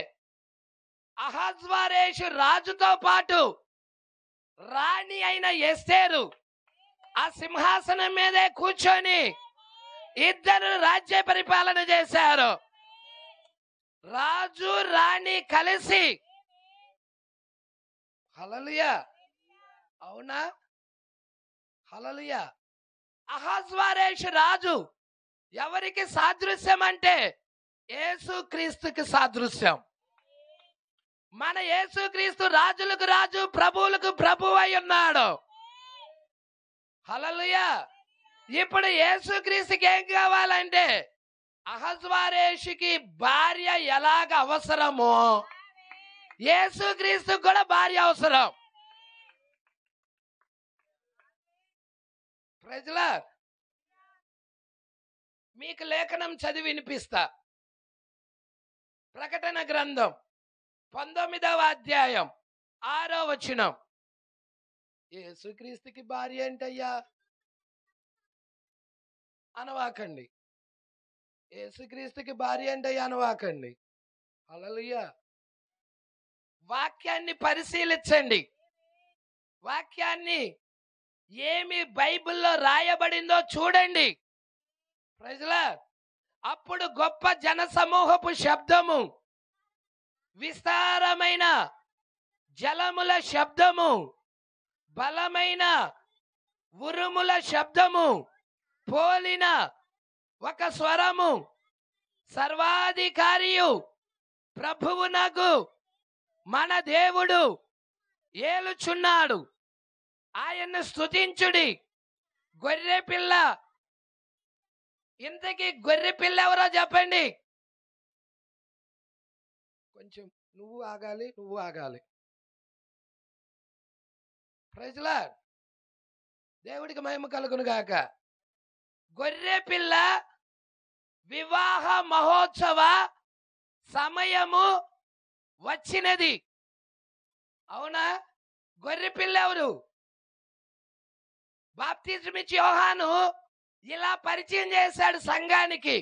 అహజ్వేరోషు రాజుతో పాటు రాణి అయిన ఎస్తేరు ఆ సింహాసనం మీదే కూర్చొని ఇద్దరు రాజ్య పరిపాలన చేశారు. రాజు రాణి కలిసి. హల్లెలూయా, అవునా? హల్లెలూయా. అహజ్వేరోషు రాజు ఎవరికి సాదృశ్యం అంటే యేసుక్రీస్తుకి సాదృశ్యం. మన యేసుక్రీస్తు రాజులకు రాజు, ప్రభువులకు ప్రభువు అయి ఉన్నాడు. హల్లెలూయా. ఇప్పుడు యేసుక్రీస్తుకి ఏం కావాలంటే అహజ్వేరోషుకి భార్య ఎలాగ అవసరమో యేసుక్రీస్తుకు కూడా భార్య అవసరం. ప్రజలా, మీకు లేఖనం చదివి వినిపిస్తా. ప్రకటన గ్రంథం 19వ అధ్యాయం 6వ వచనం. యేసుక్రీస్తుకి భార్య ఏంటయ్యా అనవాకండి. యేసుక్రీస్తుకి భార్య ఏంటయ్యా అనవాకండి. హల్లెలూయా. వాక్యాన్ని పరిశీలించండి. వాక్యాన్ని ఏమి బైబిల్లో రాయబడిందో చూడండి. ప్రజలా, అప్పుడు గొప్ప జన సమూహపు శబ్దము, విస్తారమైన జలముల శబ్దము, బలమైన ఉరుముల శబ్దము పోలిన ఒక స్వరము సర్వాధికారియు ప్రభువునగు మన దేవుడు ఏలుచున్నాడు, ఆయన్ను స్తుతించుడి. గొర్రె పిల్ల. ఇంతకీ గొర్రె పిల్ల ఎవరో చెప్పండి. కొంచెం నువ్వు ఆగాలి. Praise Lord. దేవుడికి మహిమ కలుగును గాక. గొర్రె పిల్ల వివాహ మహోత్సవ సమయము వచ్చినది. అవునా? గొర్రె పిల్ల ఎవరు? బాప్తిజమిచ్చి యోహాను ఇలా పరిచయం చేశాడు సంఘానికి.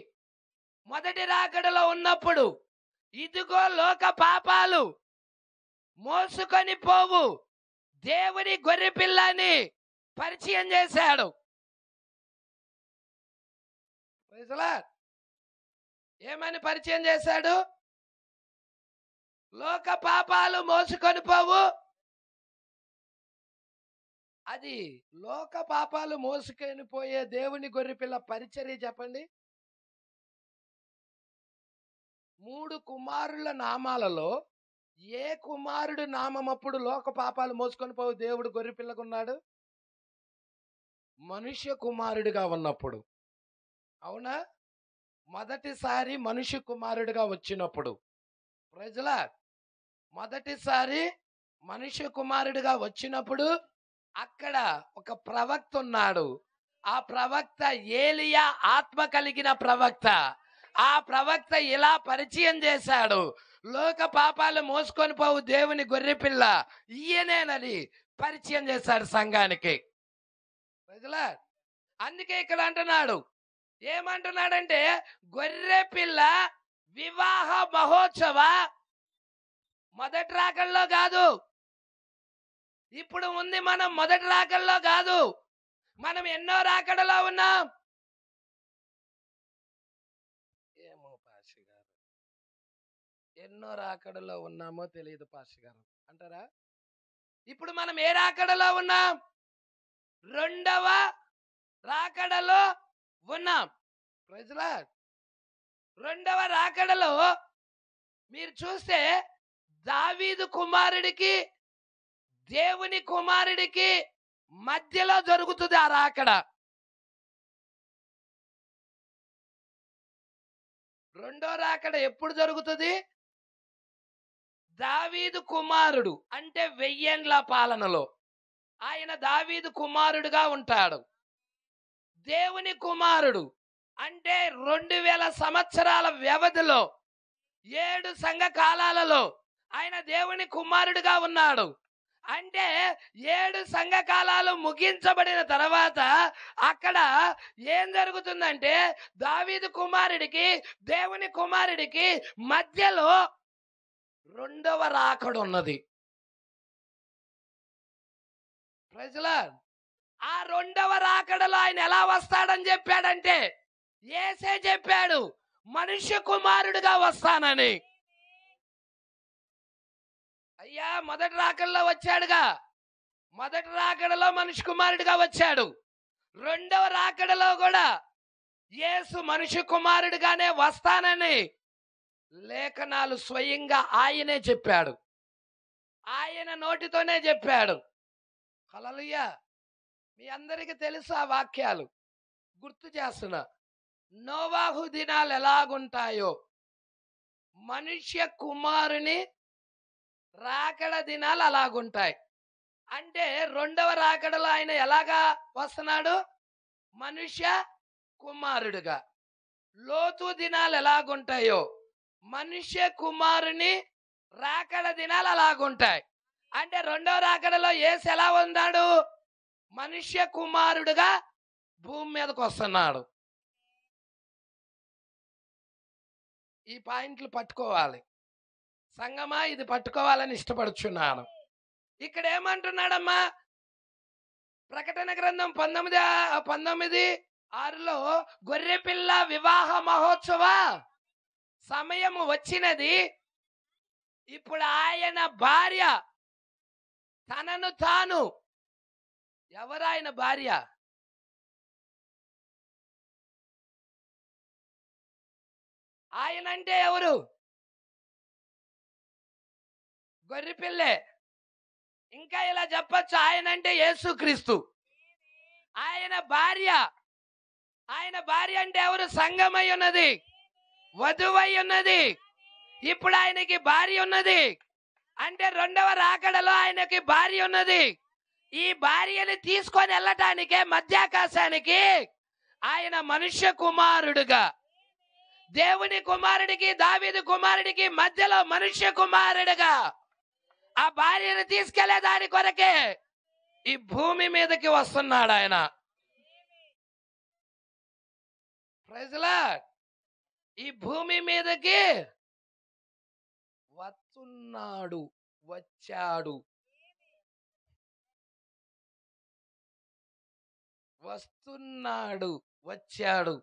మొదటి రాకడలో ఉన్నప్పుడు, ఇదిగో లోక పాపాలు మోసుకొని పోవు దేవుని గొర్రె పిల్లని పరిచయం చేశాడు. ఏమని పరిచయం చేశాడు? లోక పాపాలు మోసుకొని పోవు. అది లోక పాపాలు మోసుకొని పోయే దేవుని గొర్రె పిల్ల పరిచర్య చెప్పండి. 3 కుమారుల నామాలలో ఏ కుమారుడు నామం అప్పుడు లోక పాపాలు మోసుకొని పోవు దేవుడు గొర్రె పిల్లకున్నాడు? మనుష్య కుమారుడిగా ఉన్నప్పుడు. అవునా? మొదటిసారి మనుష్య కుమారుడిగా వచ్చినప్పుడు. ప్రజల, మొదటిసారి మనుష్య కుమారుడిగా వచ్చినప్పుడు అక్కడ ఒక ప్రవక్త ఉన్నాడు. ఆ ప్రవక్త ఏలియా ఆత్మ కలిగిన ప్రవక్త. ఆ ప్రవక్త ఇలా పరిచయం చేశాడు, లోక పాపాలు మోసుకొని పోవు దేవుని గొర్రె పిల్ల ఈయనేనని పరిచయం చేశాడు సంఘానికి. ప్రజల, అందుకే ఇక్కడ అంటున్నాడు. ఏమంటున్నాడంటే గొర్రె పిల్ల వివాహ మహోత్సవ మొదటి రాకల్లో కాదు. ఇప్పుడు ఉంది, మనం మొదటి రాకల్లో కాదు, మనం ఎన్నో రాకడలో ఉన్నాం. ఏమో పాషి గారు, ఎన్నో రాకడలో ఉన్నామో తెలియదు పాషి గారు అంటారా? ఇప్పుడు మనం ఏ రాకడలో ఉన్నాం? 2వ రాకడలో ఉన్నాం. Praise Lord. 2వ రాకడలో మీరు చూస్తే దావీదు కుమారుడికి దేవుని కుమారుడికి మధ్యలో జరుగుతుంది ఆ రాకడ. 2వ రాకడ ఎప్పుడు జరుగుతుంది? దావీదు కుమారుడు అంటే 1000 ఏండ్ల పాలనలో ఆయన దావీదు కుమారుడుగా ఉంటాడు. దేవుని కుమారుడు అంటే 2000 సంవత్సరాల వ్యవధిలో 7 సంఘ కాలాలలో ఆయన దేవుని కుమారుడుగా ఉన్నాడు. అంటే 7 సంఘకాలాలు ముగించబడిన తర్వాత అక్కడ ఏం జరుగుతుందంటే దావీదు కుమారుడికి దేవుని కుమారుడికి మధ్యలో రెండవ రాకడ ఉన్నది. ప్రజలా ఆ రెండవ రాకడలో ఆయన ఎలా వస్తాడని చెప్పాడంటే యేసే చెప్పాడు, మనుష్య కుమారుడిగా వస్తానని. అయ్యా మొదటి రాకడలో వచ్చాడుగా, మొదటి రాకడలో మనిషి కుమారుడిగా వచ్చాడు. రెండవ రాకడలో కూడా యేసు మనిషి కుమారుడిగానే వస్తానని లేఖనాలు స్వయంగా ఆయనే చెప్పాడు, ఆయన నోటితోనే చెప్పాడు. హల్లెలూయా. మీ అందరికీ తెలుసు ఆ వాక్యాలు, గుర్తు చేస్తున్నా. నోవాహు దినాలు ఎలాగుంటాయో మనుష్య కుమారుని రాకడ దినాలు అలాగుంటాయి. అంటే రెండవ రాకడలో ఆయన ఎలాగా వస్తున్నాడు? మనుష్య కుమారుడుగా. లోతు దినాలు ఎలాగుంటాయో మనుష్య కుమారుని రాకడ దినాలు అలాగుంటాయి. అంటే రెండవ రాకడలో యేసు ఎలా ఉన్నాడు? మనుష్య కుమారుడుగా భూమి మీదకి వస్తున్నాడు. ఈ పాయింట్లు పట్టుకోవాలి సంగమా, ఇది పట్టుకోవాలని ఇష్టపడుచున్నాను. ఇక్కడ ఏమంటున్నాడమ్మా? ప్రకటన గ్రంథం 19:6లో గొర్రెపిల్ల వివాహ మహోత్సవ సమయము వచ్చినది. ఇప్పుడు ఆయన భార్య తనను తాను, ఎవరు ఆయన భార్య? ఆయన అంటే ఎవరు? గొర్రెపిల్లే. ఇంకా ఇలా చెప్పచ్చు, ఆయన అంటే యేసుక్రీస్తు. ఆయన భార్య, ఆయన భార్య అంటే ఎవరు? సంఘమై ఉన్నది, వధువై ఉన్నది. ఇప్పుడు ఆయనకి భార్య ఉన్నది. అంటే రెండవ రాకడలో ఆయనకి భార్య ఉన్నది. ఈ భార్యని తీసుకొని వెళ్ళటానికే మధ్యాకాశానికి ఆయన మనుష్య కుమారుడుగా, దేవుని కుమారుడికి దావీదు కుమారుడికి మధ్యలో మనుష్య కుమారుడుగా ఆ భార్యను తీసుకెళ్లే దాని కొరకే ఈ భూమి మీదకి వస్తున్నాడు ఆయన. Praise Lord. ఈ భూమి మీదకి వస్తున్నాడు, వచ్చాడు, వస్తున్నాడు, వచ్చాడు.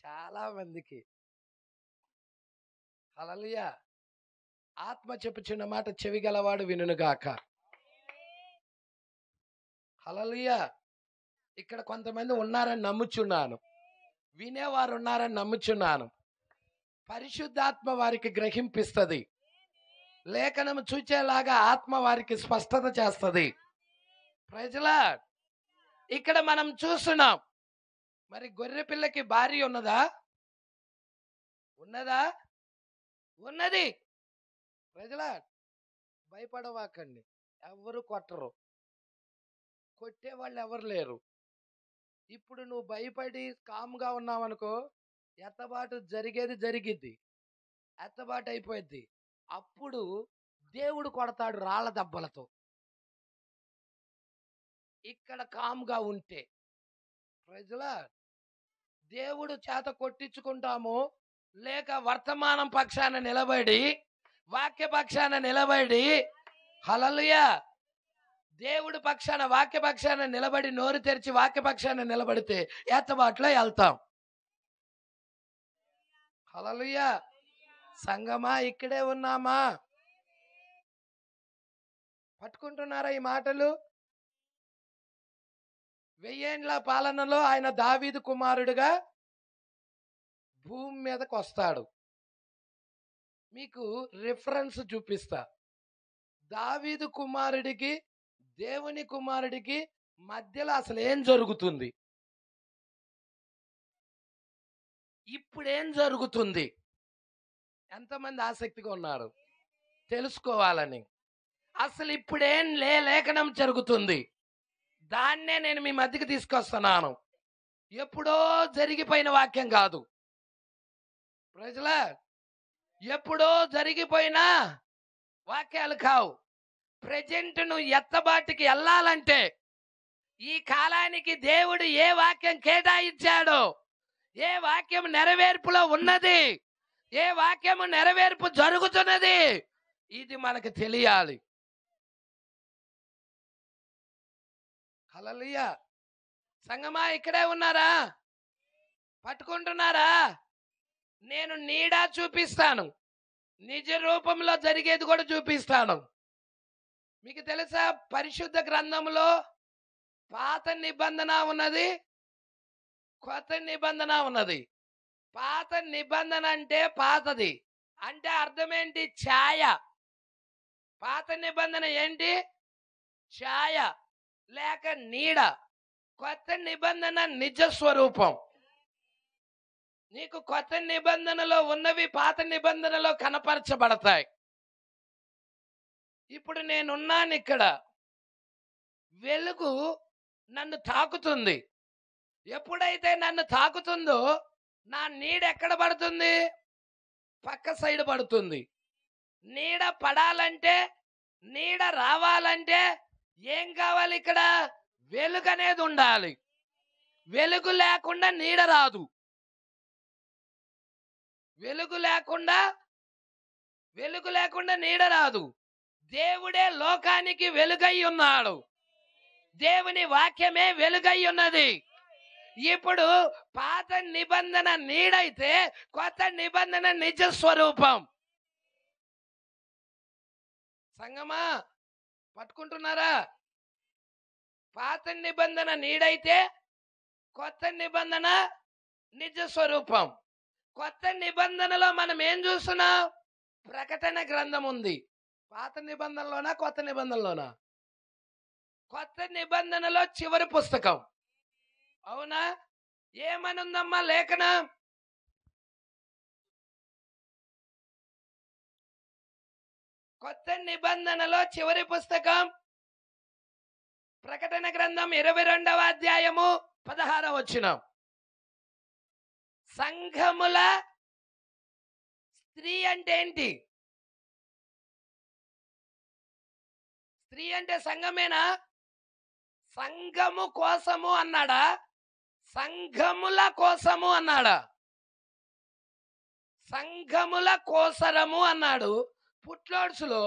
చాలా మందికి హల్లెలూయా ఆత్మ చెప్పుచున్న మాట చెవి గలవాడు వినుగాక. హల్లెలూయా. ఇక్కడ కొంతమంది ఉన్నారని నమ్ముచున్నాను, వినేవారు ఉన్నారని నమ్ముచున్నాను. పరిశుద్ధాత్మ వారికి గ్రహింపిస్తుంది, లేఖనం చూచేలాగా ఆత్మ వారికి స్పష్టత చేస్తుంది. Praise Lord. ఇక్కడ మనం చూస్తున్నాం, మరి గొర్రె పిల్లకి భార్య ఉన్నదా? ఉన్నదా? ఉన్నది. Praise lord. భయపడవాకండి, ఎవరు కొట్టరు, కొట్టే వాళ్ళు ఎవరు లేరు. ఇప్పుడు నువ్వు భయపడి కామ్గా ఉన్నావనుకో, ఎత్తబాటు జరిగిద్ది, ఎత్తబాటు అయిపోయింది. అప్పుడు దేవుడు కొడతాడు రాళ్ళ దెబ్బలతో. ఇక్కడ కామ్గా ఉంటే ప్రైజ్ లార్డ్, దేవుడు చేత కొట్టించుకుంటాము, లేక వర్తమానం పక్షాన నిలబడి, వాక్య పక్షాన నిలబడి, హల్లెలూయా, దేవుడు పక్షాన వాక్య పక్షాన నిలబడి నోరు తెరిచి వాక్య పక్షాన నిలబడితే ఎత్తబాట్లో వెళ్తాం. హల్లెలూయా. సంగమా, ఇక్కడే ఉన్నామా? పట్టుకుంటున్నారా ఈ మాటలు? 1000 ఏండ్ల పాలనలో ఆయన దావీదు కుమారుడుగా భూమి మీదకి వస్తాడు. మీకు రిఫరెన్స్ చూపిస్తా. దావీదు కుమారుడికి దేవుని కుమారుడికి మధ్యలో అసలు ఏం జరుగుతుంది, ఇప్పుడేం జరుగుతుంది? ఎంతమంది ఆసక్తిగా ఉన్నారు తెలుసుకోవాలని? అసలు ఇప్పుడేం లేఖనం జరుగుతుంది, దాన్నే నేను మీ మధ్యకి తీసుకొస్తున్నాను. ఎప్పుడో జరిగిపోయిన వాక్యం కాదు. Praise Lord. ఎప్పుడో జరిగిపోయినా వాక్యాలు కావు. ప్రజెంట్ నువ్వు ఎత్తబాటుకి వెళ్ళాలంటే ఈ కాలానికి దేవుడు ఏ వాక్యం కేటాయించాడో, ఏ వాక్యం నెరవేర్పులో ఉన్నది, ఏ వాక్యము నెరవేర్పు జరుగుతున్నది, ఇది మనకు తెలియాలి. హల్లెలూయా. సంగమా ఇక్కడే ఉన్నారా? పట్టుకుంటున్నారా? నేను నీడ చూపిస్తాను, నిజ రూపంలో జరిగేది కూడా చూపిస్తాను. మీకు తెలుసా, పరిశుద్ధ గ్రంథంలో పాత నిబంధన ఉన్నది, కొత్త నిబంధన ఉన్నది. పాత నిబంధన అంటే పాతది అంటే అర్థం ఏంటి? ఛాయ. పాత నిబంధన ఏంటి? ఛాయ లేక నీడ. కొత్త నిబంధన నిజ స్వరూపం. నీకు కొత్త నిబంధనలో ఉన్నవి పాత నిబంధనలో కనపరచబడతాయి. ఇప్పుడు నేనున్నాను ఇక్కడ, వెలుగు నన్ను తాకుతుంది. ఎప్పుడైతే నన్ను తాకుతుందో నా నీడ ఎక్కడ పడుతుంది? పక్క సైడ్ పడుతుంది. నీడ పడాలంటే, నీడ రావాలంటే ఏం కావాలి? ఇక్కడ వెలుగు అనేది ఉండాలి. వెలుగు లేకుండా నీడ రాదు. వెలుగు లేకుండా నీడ రాదు. దేవుడే లోకానికి వెలుగై ఉన్నాడు. దేవుని వాక్యమే వెలుగై ఉన్నది. ఇప్పుడు పాత నిబంధన నీడైతే కొత్త నిబంధన నిజ స్వరూపం. సంగమా పట్టుకుంటున్నారా? పాత నిబంధన నీడైతే కొత్త నిబంధన నిజ స్వరూపం. కొత్త నిబంధనలో మనం ఏం చూస్తున్నాం? ప్రకటన గ్రంథం ఉంది. పాత నిబంధనలోనా కొత్త నిబంధనలోనా? కొత్త నిబంధనలో చివరి పుస్తకం. అవునా? ఏమనుందమ్మా లేఖనం? కొత్త నిబంధనలో చివరి పుస్తకం ప్రకటన గ్రంథం 22వ అధ్యాయము 16వ వచనం. సంఘముల స్త్రీ అంటే ఏంటి? స్త్రీ అంటే సంఘమేనా? సంఘము కోసము అన్నాడా? సంఘముల కోసము అన్నాడా? సంఘముల కోసరము అన్నాడు. పుట్లోడ్స్లో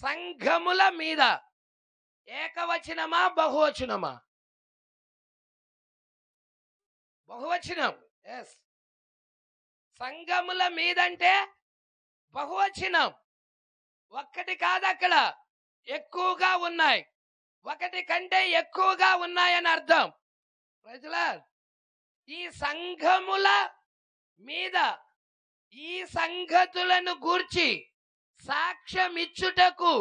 సంఘముల మీద ఏకవచనమా బహువచనమా? బహువచనం. ఎస్. సంఘముల మీదంటే బహువచనం. ఒక్కటి కాదు, అక్కడ ఎక్కువగా ఉన్నాయి. ఒకటి కంటే ఎక్కువగా ఉన్నాయని అర్థం. ఈ సంఘముల మీద ఈ సంగతులను గూర్చి సాక్ష్యం ఇచ్చుటకు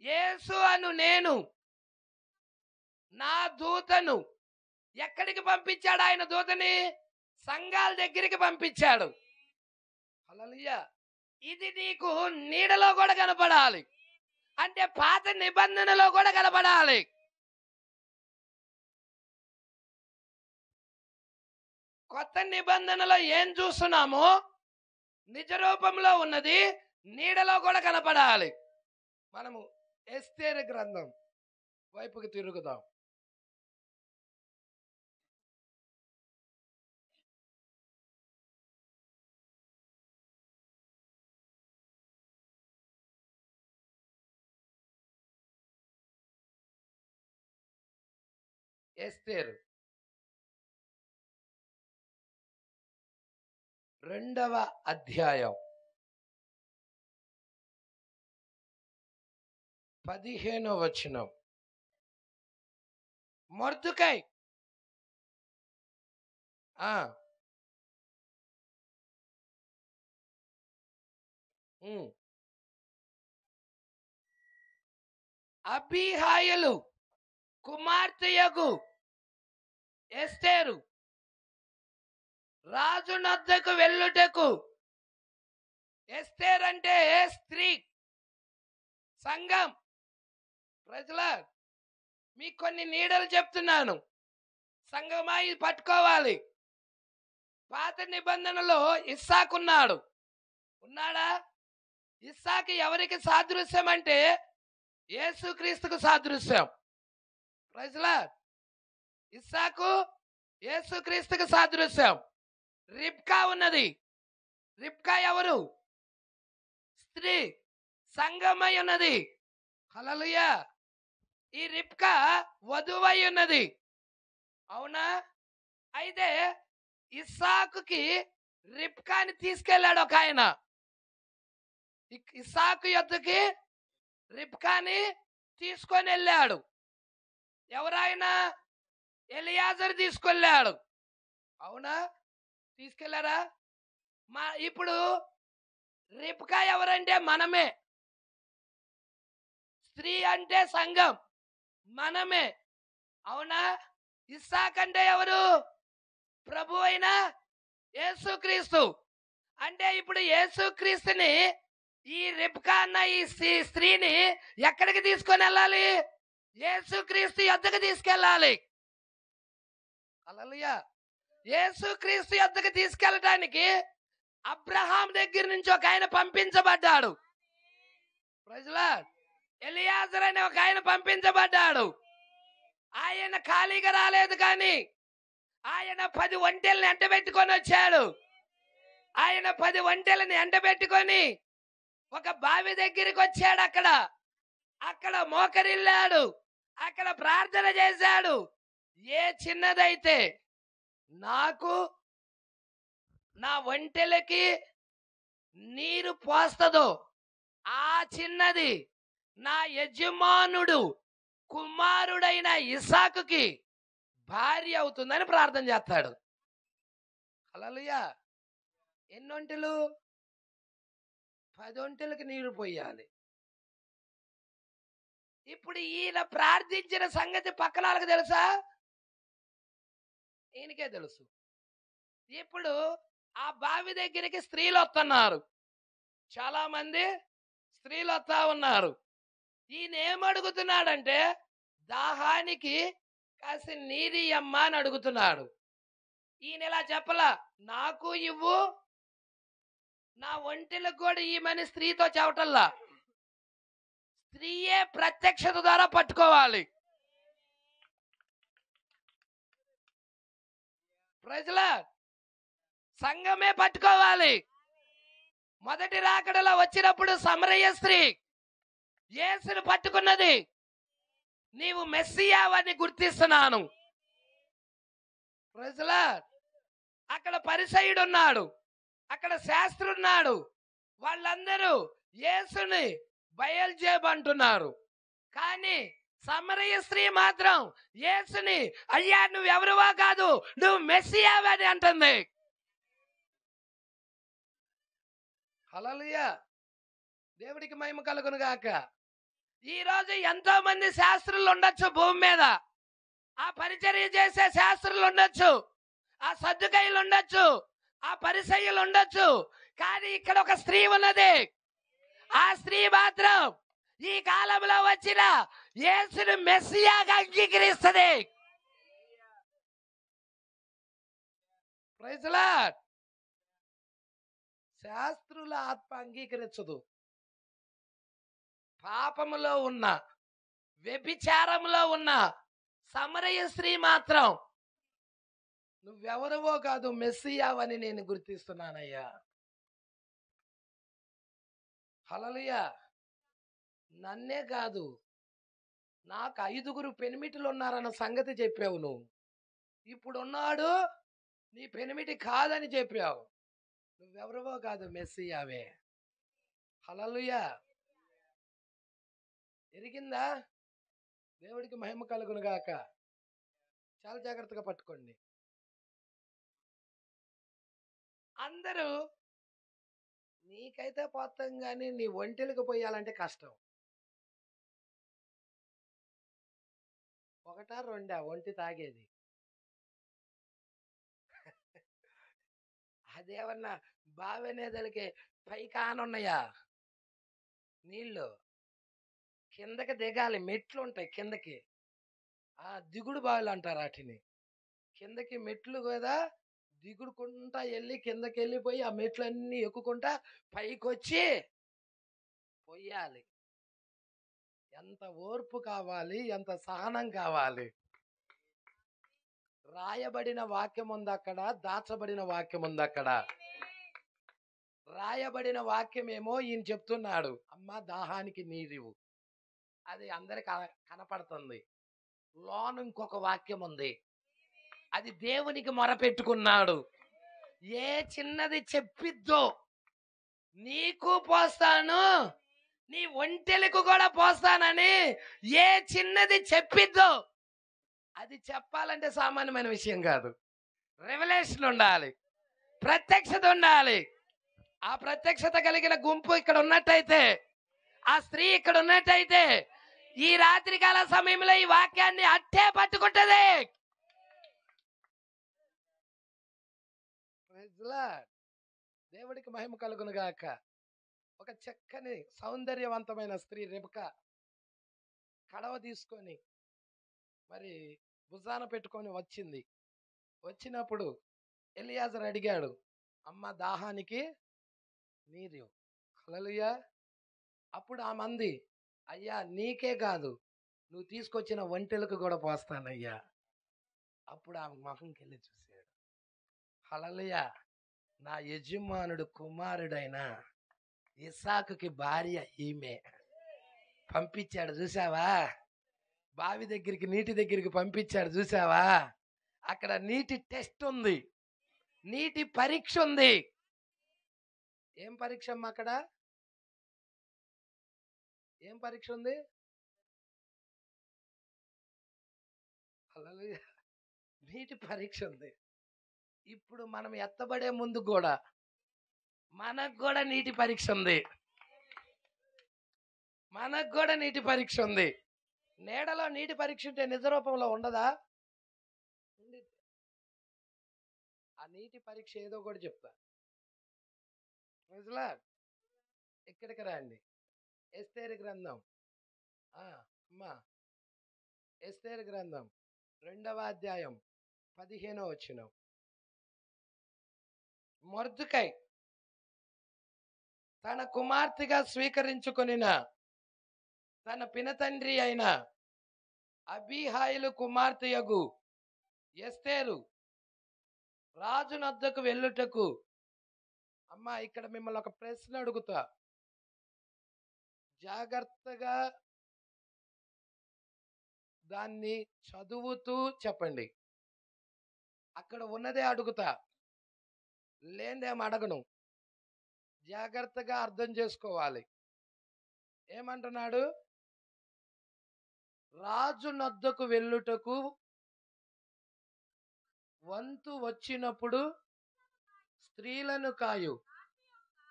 యేసు అను నేను నా దూతను ఎక్కడికి పంపించాడు? ఆయన దూతని సంఘాల దగ్గరికి పంపించాడు. హల్లెలూయా. ఇది నీకు నీడలో కూడా కనపడాలి, అంటే పాత నిబంధనలో కూడా కనపడాలి. కొత్త నిబంధనలో ఏం చూస్తున్నామో నిజ రూపంలో ఉన్నది నీడలో కూడా కనపడాలి. మనము ఎస్తేరు గ్రంథం వైపుకి తిరుగుదాం. ఎస్తేరు 2వ అధ్యాయం 15వ వచనం. మొర్దుకై అబీహాయలు కుమార్తెయగు ఎస్తేరు రాజు నద్దకు వెళ్ళుటకు. ఎస్తేర్ అంటే స్త్రీ, సంఘం. ప్రజల మీకు కొన్ని నీడలు చెప్తున్నాను. సంఘమా ఇది పట్టుకోవాలి. పాత నిబంధనలో ఇస్సాకున్నాడు. ఉన్నాడా? ఇస్సాకు ఎవరికి సాదృశ్యం అంటే యేసుక్రీస్తుకు సాదృశ్యం. Praise lord. ఇస్సాకు యేసుక్రీస్తుకు సాదృశ్యం. రిబ్కా ఉన్నది. రిబ్కా ఎవరు? స్త్రీ, సంగమై ఉన్నది. హల్లెలూయా. ఈ రిబ్కా వధువై ఉన్నది. అవునా? అయితే ఇస్సాకుకి రిబ్కాని తీసుకెళ్ళాడు ఒక ఆయన. ఇస్సాకు యొద్దకి రిబ్కాని తీసుకొని వెళ్ళాడు. ఎవరైనా? ఎలియాజరు తీసుకెళ్ళాడు. అవునా? తీసుకెళ్లారా? ఇప్పుడు రిబ్కా ఎవరంటే మనమే. స్త్రీ అంటే సంఘం, మనమే. అవునా? ఇస్సాకు అంటే ఎవరు? ప్రభు అయిన యేసుక్రీస్తు. అంటే ఇప్పుడు యేసుక్రీస్తుని ఈ రిబ్కా అన్న ఈ స్త్రీని ఎక్కడికి తీసుకొని వెళ్ళాలి? యేసుక్రీస్తు యొద్దకు తీసుకెళ్ళాలి. హల్లెలూయా. యేసుక్రీస్తు యొద్దకు తీసుకెళ్ళడానికి అబ్రహాం దగ్గర నుంచి ఒక ఆయన పంపించబడ్డాడు. Praise lord. ఎలియాజరు అనే ఒక ఆయన పంపించబడ్డాడు. ఆయన ఖాళీగా రాలేదు, కానీ ఆయన 10 ఒంటెల్ని ఎంటబెట్టుకొని వచ్చాడు. ఆయన 10 ఒంటెల్ని ఎంటబెట్టుకొని ఒక బావి దగ్గరికి వచ్చాడు. అక్కడ మోకరిల్లాడు. అక్కడ ప్రార్థన చేశాడు. ఏ చిన్నదైతే నాకు నా ఒంటెలకి నీరు పోస్తదో ఆ చిన్నది నా యజమానుడు కుమారుడైన ఇస్సాకుకి భార్య అవుతుందని ప్రార్థన చేస్తాడు. హల్లెలూయా. ఎన్ని ఒంటెలు? 10 ఒంటెలకి నీరు పోయాలి. ఇప్పుడు ఈయన ప్రార్థించిన సంగతి పక్కన వాళ్ళకి తెలుసా? ఈయనకే తెలుసు. ఇప్పుడు ఆ బావి దగ్గరికి స్త్రీలు వస్తున్నారు. చాలా మంది స్త్రీలు వస్తా ఉన్నారు. ఈయన ఏమడుగుతున్నాడంటే దాహానికి కాసి నీరియమ్మ అని అడుగుతున్నాడు. ఈయన ఇలా చెప్పలా, నాకు ఇవ్వు, నా ఒంటెలకు కూడా ఈమెని స్త్రీతో చెప్పటల్లా. స్త్రీయే ప్రత్యక్షత ద్వారా పట్టుకోవాలి. Praise Lord. సంఘమే పట్టుకోవాలి. మొదటి రాకడలో వచ్చినప్పుడు సమరయ స్త్రీ యేసును పట్టుకున్నది. నీవు మెస్సియావని గుర్తిస్తున్నాను. Praise lord. అక్కడ పరిసయ్యుడు ఉన్నాడు, అక్కడ శాస్త్రున్నాడు. వాళ్ళందరూ యేసుని బయల్జేబు అంటున్నారు. కానీ సమరయ స్త్రీ మాత్రం యేసుని అయ్యా నువ్వెవరువా కాదు, నువ్వు మెస్సియావని అంటుంది. హల్లెలూయా. దేవుడికి మహిమ కలుగును గాక. ఈ రోజు ఎంతో మంది శాస్త్రులు ఉండొచ్చు భూమి మీద. ఆ పరిచర్య చేసే శాస్త్రులు ఉండొచ్చు, ఆ సద్దుకయ్యలు ఉండొచ్చు, ఆ పరిసయ్యులు ఉండొచ్చు. కానీ ఇక్కడ ఒక స్త్రీ ఉన్నది. ఆ స్త్రీ మాత్రం ఈ కాలంలో వచ్చిన యేసును మెస్సియాగా అంగీకరిస్తుంది. Praise lord. శాస్త్రుల ఆత్మ అంగీకరించదు. పాపములో ఉన్న, వ్యభిచారంలో ఉన్న సమరయ స్త్రీ మాత్రం నువ్వెవరవో కాదు, మెస్సియావని నేను గుర్తిస్తున్నానయ్యా. హల్లెలూయా. నన్నే కాదు, నాకు 5గురు పెనిమిటిలు ఉన్నారన్న సంగతి చెప్పావు నువ్వు. ఇప్పుడున్నాడు నీ పెనిమిటి కాదని చెప్పావు. నువ్వెవరవో కాదు, మెస్సియావే. హల్లెలూయా. ఎరిగిందా? దేవుడికి మహిమ కలుగును గాక. చాలా జాగ్రత్తగా పట్టుకోండి. అందరూ నీకైతే పోతాం కానీ నీ ఒంటెలకు పోయాలంటే కష్టం. ఒకటా రెండా ఒంటి తాగేది? అదేమన్నా బావనేదలకి పై కానున్నాయా నీళ్ళు? కిందకి దిగాలి, మెట్లు ఉంటాయి కిందకి. దిగుడు బావులు అంటారు వాటిని. కిందకి మెట్లు కదా దిగుడుకుంటా వెళ్ళి కిందకి వెళ్ళిపోయి ఆ మెట్లన్నీ ఎక్కుకుంటా పైకి వచ్చి పొయ్యాలి. ఎంత ఓర్పు కావాలి, ఎంత సహనం కావాలి. రాయబడిన వాక్యం ఉంది అక్కడ, దాచబడిన వాక్యం ఉంది అక్కడ. రాయబడిన వాక్యం ఏమో ఈయన చెప్తున్నాడు, అమ్మ దాహానికి నీరివు, అది అందరికి కనపడుతుంది. లోన ఇంకొక వాక్యం ఉంది, అది దేవునికి మొరపెట్టుకున్నాడు. ఏ చిన్నది చెప్పిద్దో నీకు పోస్తాను, నీ ఒంటెలకు కూడా పోస్తానని ఏ చిన్నది చెప్పిద్దో అది చెప్పాలంటే సామాన్యమైన విషయం కాదు. రెవల్యూషన్ ఉండాలి, ప్రత్యక్షత ఉండాలి. ఆ ప్రత్యక్షత కలిగిన గుంపు ఇక్కడ ఉన్నట్టయితే, ఆ స్త్రీ ఇక్కడ ఉన్నట్టయితే, ఈ రాత్రికాల సమయంలో ఈ వాక్యాన్ని అట్టే పట్టుకుంటది. దేవుడికి మహిమ కలుగును గాక. ఒక చక్కని సౌందర్యవంతమైన స్త్రీ రెబెకా కడవ తీసుకొని మరి భుజాన పెట్టుకొని వచ్చింది. వచ్చినప్పుడు ఎలియాజరు అడిగాడు, అమ్మ దాహానికి నీరు. హల్లెలూయా. అప్పుడు ఆ మంది, అయ్యా నీకే కాదు, నువ్వు తీసుకొచ్చిన ఒంటెలకు కూడా పోస్తానయ్యా. అప్పుడు ఆ మొహంకి వెళ్ళి చూశాడు. హల్లెలూయా. నా యజమానుడు కుమారుడైన ఇస్సాకుకి భార్య ఈమె. పంపించాడు చూసావా, బావి దగ్గరికి, నీటి దగ్గరికి పంపించాడు చూసావా. అక్కడ నీటి టెస్ట్ ఉంది, నీటి పరీక్ష ఉంది. ఏం పరీక్ష అమ్మా అక్కడ? ఏం పరీక్ష ఉంది? హల్లెలూయా. నీటి పరీక్ష ఉంది. ఇప్పుడు మనం ఎత్తబడే ముందు కూడా మనకు కూడా నీటి పరీక్ష ఉంది. మనకు కూడా నీటి పరీక్ష ఉంది. నీడలో నీటి పరీక్ష ఉంటే నిజ రూపంలో ఉండదా? ఆ నీటి పరీక్ష ఏదో కూడా చెప్తా. ఇక్కడికి రండి. ఎస్తేరు గ్రంథం, అమ్మా ఎస్తేరు గ్రంథం 2వ అధ్యాయం 15వ వచనం. మొర్దెకై తన కుమార్తెగా స్వీకరించుకొనిన తన పినతండ్రి అయిన అబీహాయిలు కుమార్తెయగు ఎస్తేరు రాజునొద్దకు వెళ్ళుటకు. అమ్మా ఇక్కడ మిమ్మల్ని ఒక ప్రశ్న అడుగుతా, జాగ్రత్తగా దాన్ని చదువుతూ చెప్పండి. అక్కడ ఉన్నదే అడుగుతా, లేదేం అడగను. జాగ్రత్తగా అర్థం చేసుకోవాలి. ఏమంటున్నాడు? రాజునొద్దకు వెళ్ళుటకు వంతు వచ్చినప్పుడు స్త్రీలను కాయు.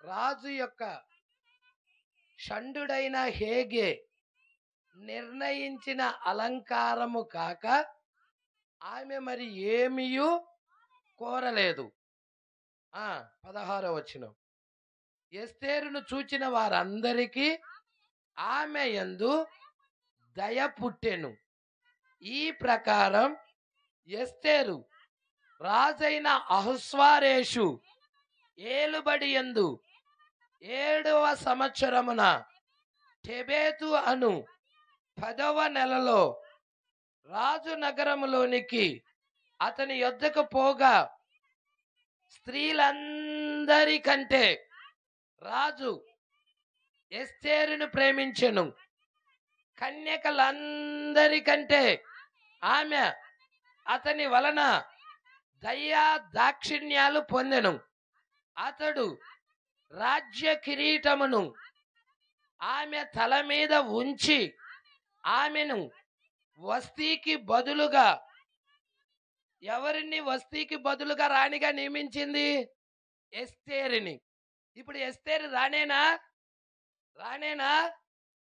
రాజు యొక్క షండుడైన హేగే నిర్ణయించిన అలంకారము కాక ఆమె మరి ఏమీయూ కోరలేదు. 16వ వచనం. ఎస్తేరును చూచిన వారందరికీ ఆమె యందు దయ పుట్టెను. ఈ ప్రకారం ఎస్తేరు రాజైన అహస్వారేషు ఏలుబడి యందు 7వ సంవత్సరమున టెబేతు అను 10వ నెలలో రాజు నగరములోనికి అతని యొద్దకు పోగా స్త్రీలందరికంటే రాజు ఎస్తేరును ప్రేమించెను. కన్యకలందరికంటే ఆమె అతని వలన దయా దాక్షిణ్యాలు పొందెను. అతడు రాజ్య కిరీటమును ఆమె తల మీద ఉంచి ఆమెను వస్తీకి బదులుగా, ఎవరిని వస్తీకి బదులుగా రాణిగా నియమించింది? ఎస్తేరుని. ఇప్పుడు ఎస్తేరు రానేనా?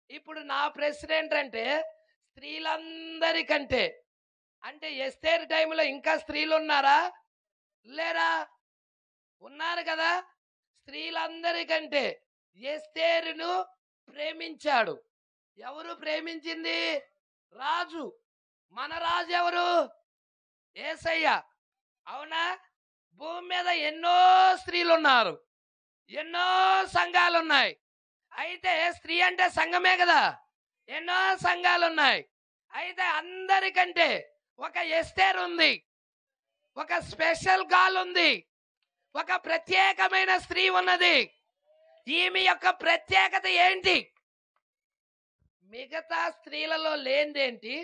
ఇప్పుడు నా ప్రశ్న ఏంటంటే, స్త్రీలందరికంటే అంటే ఎస్తేరు టైంలో ఇంకా స్త్రీలు ఉన్నారా? లేరా? ఉన్నారు కదా. స్త్రీలందరికంటే ఎస్తేరును ప్రేమించాడు. ఎవరు ప్రేమించింది? రాజు. మన రాజు ఎవరు? యేసయ్య. అవునా? భూమి మీద ఎన్నో స్త్రీలు ఉన్నారు, ఎన్నో సంఘాలు ఉన్నాయి. అయితే స్త్రీ అంటే సంఘమే కదా, ఎన్నో సంఘాలు ఉన్నాయి. అయితే అందరికంటే ఒక ఎస్తేర్ ఉంది, ఒక స్పెషల్ గాల్ ఉంది, ఒక ప్రత్యేకమైన స్త్రీ ఉన్నది. ఈమె యొక్క ప్రత్యేకత ఏంటి? మిగతా స్త్రీలలో లేనిదేంటి,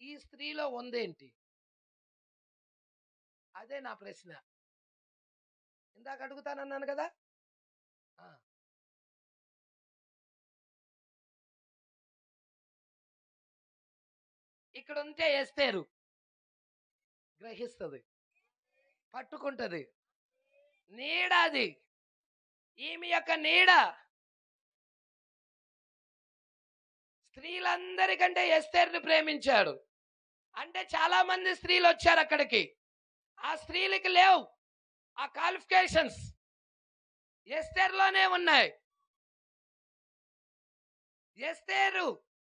ఈ స్త్రీలో ఉందేంటి? అదే నా ప్రశ్న. ఇందాక అడుగుతానన్నాను కదా. ఇక్కడ ఉంటే ఎస్తేరు గ్రహిస్తుంది, పట్టుకుంటది. నీడ అది, ఈమె యొక్క నీడ. స్త్రీలందరికంటే ఎస్తేర్ని ప్రేమించాడు. అంటే చాలా మంది స్త్రీలు వచ్చారు అక్కడికి, ఆ స్త్రీలకి లేవు ఆ క్వాలిఫికేషన్స్, ఎస్తేర్లోనే ఉన్నాయి.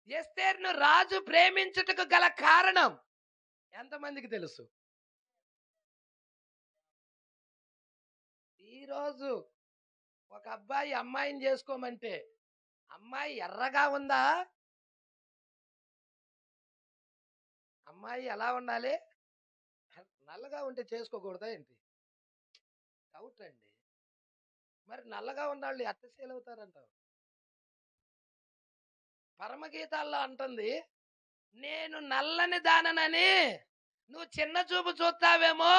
ఎస్తేర్ను రాజు ప్రేమించుటకు గల కారణం ఎంతమందికి తెలుసు? ఈరోజు ఒక అబ్బాయి అమ్మాయిని చేసుకోమంటే అమ్మాయి ఎర్రగా ఉందా? అమ్మాయి ఎలా ఉండాలి? నల్లగా ఉంటే చేసుకోకూడదా ఏంటి? డౌట్ అండి. మరి నల్లగా ఉన్నాళ్ళు ఎట్టశీలు అవుతారంటావు? పరమగీతాల్లో అంటుంది, నేను నల్లని దాననని నువ్వు చిన్న చూపు చూస్తావేమో,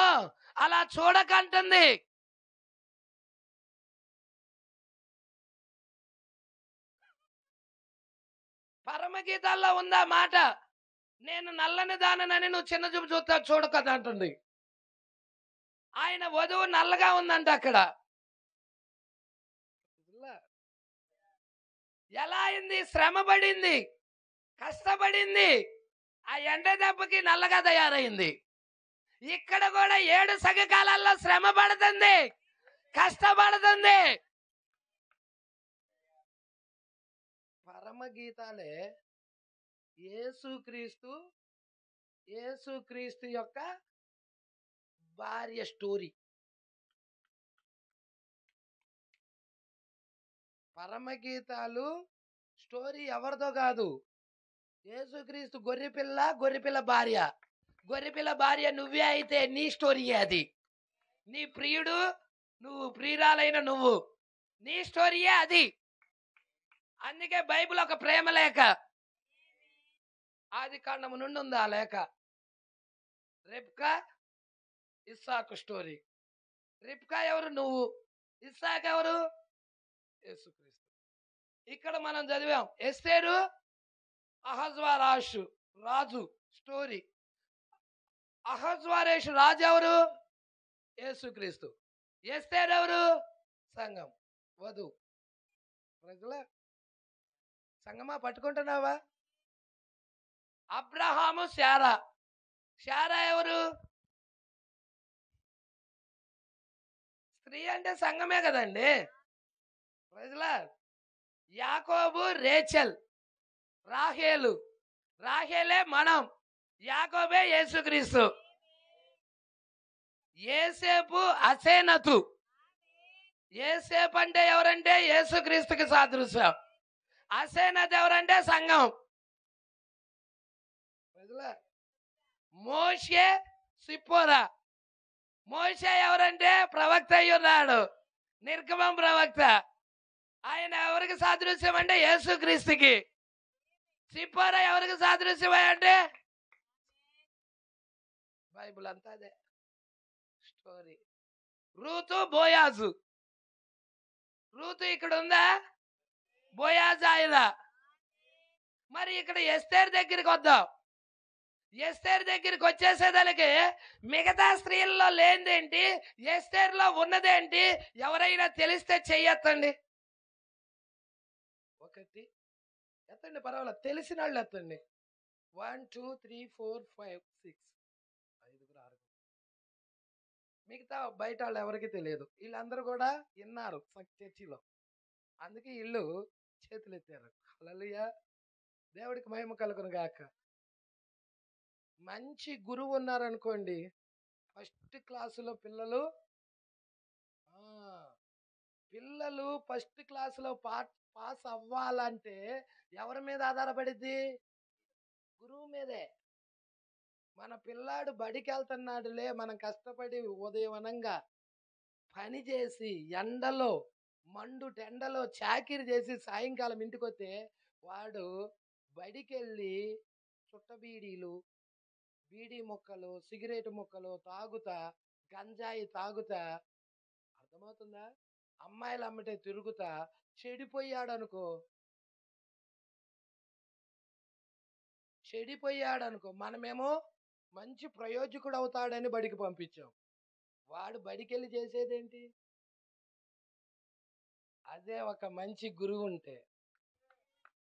అలా చూడకంటుంది. పరమగీతాల్లో ఉందా మాట, నేను నల్లని దాననని నువ్వు చిన్న చూపు చూడకదా అంటుంది. ఆయన వధువు నల్లగా ఉందంట అక్కడ. ఎలా అయింది? శ్రమ పడింది, కష్టపడింది, ఆ ఎండ దెబ్బకి నల్లగా తయారైంది. ఇక్కడ కూడా 7 సంఘకాలాల్లో శ్రమ పడుతుంది, కష్టపడుతుంది. పరమగీతాలే యేసుక్రీస్తు యొక్క భార్య స్టోరీ. పరమగీతాలు స్టోరీ ఎవరిదో కాదు, యేసుక్రీస్తు గొర్రెపిల్ల భార్య. గొర్రెపిల్ల భార్య నువ్వే అయితే నీ స్టోరీ అది. నీ ప్రియుడు నువ్వు, ప్రియురాలైన నువ్వు, నీ స్టోరీయే అది. అందుకే బైబిల్ ఒక ప్రేమ లేఖ. ఆది కాండము నుండి ఉంది ఆ లేఖ. రెబ్కా ఇస్సాకు స్టోరీ. రెబ్కా ఎవరు? నువ్వు. ఇస్సాకు ఎవరు? యేసుక్రీస్తు. ఇక్కడ మనం చదివాం ఎస్తేరు అహజ్వారాషు రాజు స్టోరీ. అహజ్వారేషు రాజు ఎవరు? యేసుక్రీస్తు. ఎస్తేరు ఎవరు? సంఘం, వధువు. ప్రజల సంగమా పట్టుకుంటున్నావా? అబ్రహాము శారా. శారా ఎవరు? స్త్రీ అంటే సంఘమే కదండి. ప్రజల యాకోబు రేచల్, రాహేలు. రాహేలే మనం, యాకోబే యేసుక్రీస్తు. యేసేపు అసేనతు. యేసేపు అంటే ఎవరంటే యేసుక్రీస్తుకి సాదృశ్యం. అసేనతు ఎవరంటే సంఘం. మోషే సిప్పోరా. మోషే ఎవరంటే ప్రవక్త అయ్యున్నాడు, నిర్గమం ప్రవక్త. ఆయన ఎవరికి సాదృశ్యం అంటే యేసుక్రీస్తుకి. సిప్పోరా ఎవరికి సాదృశ్యం అంటే బైబిల్ అంతా అదే స్టోరీ. రూతు బోయాజు. రూతు ఇక్కడ ఉందా? బోయాజు ఆయన. మరి ఇక్కడ ఎస్తేర్ దగ్గరికి వద్దాం. ఎస్తేర్ దగ్గరికి వచ్చేసేదానికి మిగతా స్త్రీల్లో లేనిదేంటి, ఎస్తేర్లో ఉన్నదేంటి? ఎవరైనా తెలిస్తే చెయ్యొత్తండి. ఒకటి ఎత్తండి, పర్వాలేదు, తెలిసిన వాళ్ళు ఎత్తండి. 1 2 3 4 5 6 5 6. మిగతా బయట వాళ్ళు ఎవరికి తెలియదు. వీళ్ళందరూ కూడా విన్నారు చర్చిలో, అందుకే వీళ్ళు చేతులు ఎత్తారు. హల్లెలూయా, దేవుడికి మహిమ కలుగును గాక. మంచి గురువు ఉన్నారనుకోండి, ఫస్ట్ క్లాసులో పిల్లలు ఫస్ట్ క్లాసులో పాస్ అవ్వాలంటే ఎవరి మీద ఆధారపడిద్ది? గురువు మీదే. మన పిల్లాడు బడికి వెళ్తున్నాడులే, మనం కష్టపడి ఉదయవనంగా పని చేసి ఎండలో మండు టెండలో చాకిరి చేసి సాయంకాలం ఇంటికి వస్తే వాడు బడికెళ్ళి చుట్టబీడీలు, బీడీ ముక్కలు, సిగరెట్ ముక్కలు తాగుతా, గంజాయి తాగుతా, అర్థమవుతుందా? అమ్మాయిలు అమ్మటే తిరుగుతా చెడిపోయాడనుకో, మనమేమో మంచి ప్రయోజకుడు అవుతాడని బడికి పంపించాం. వాడు బడికెళ్ళి చేసేదేంటి? అదే ఒక మంచి గురువు ఉంటే,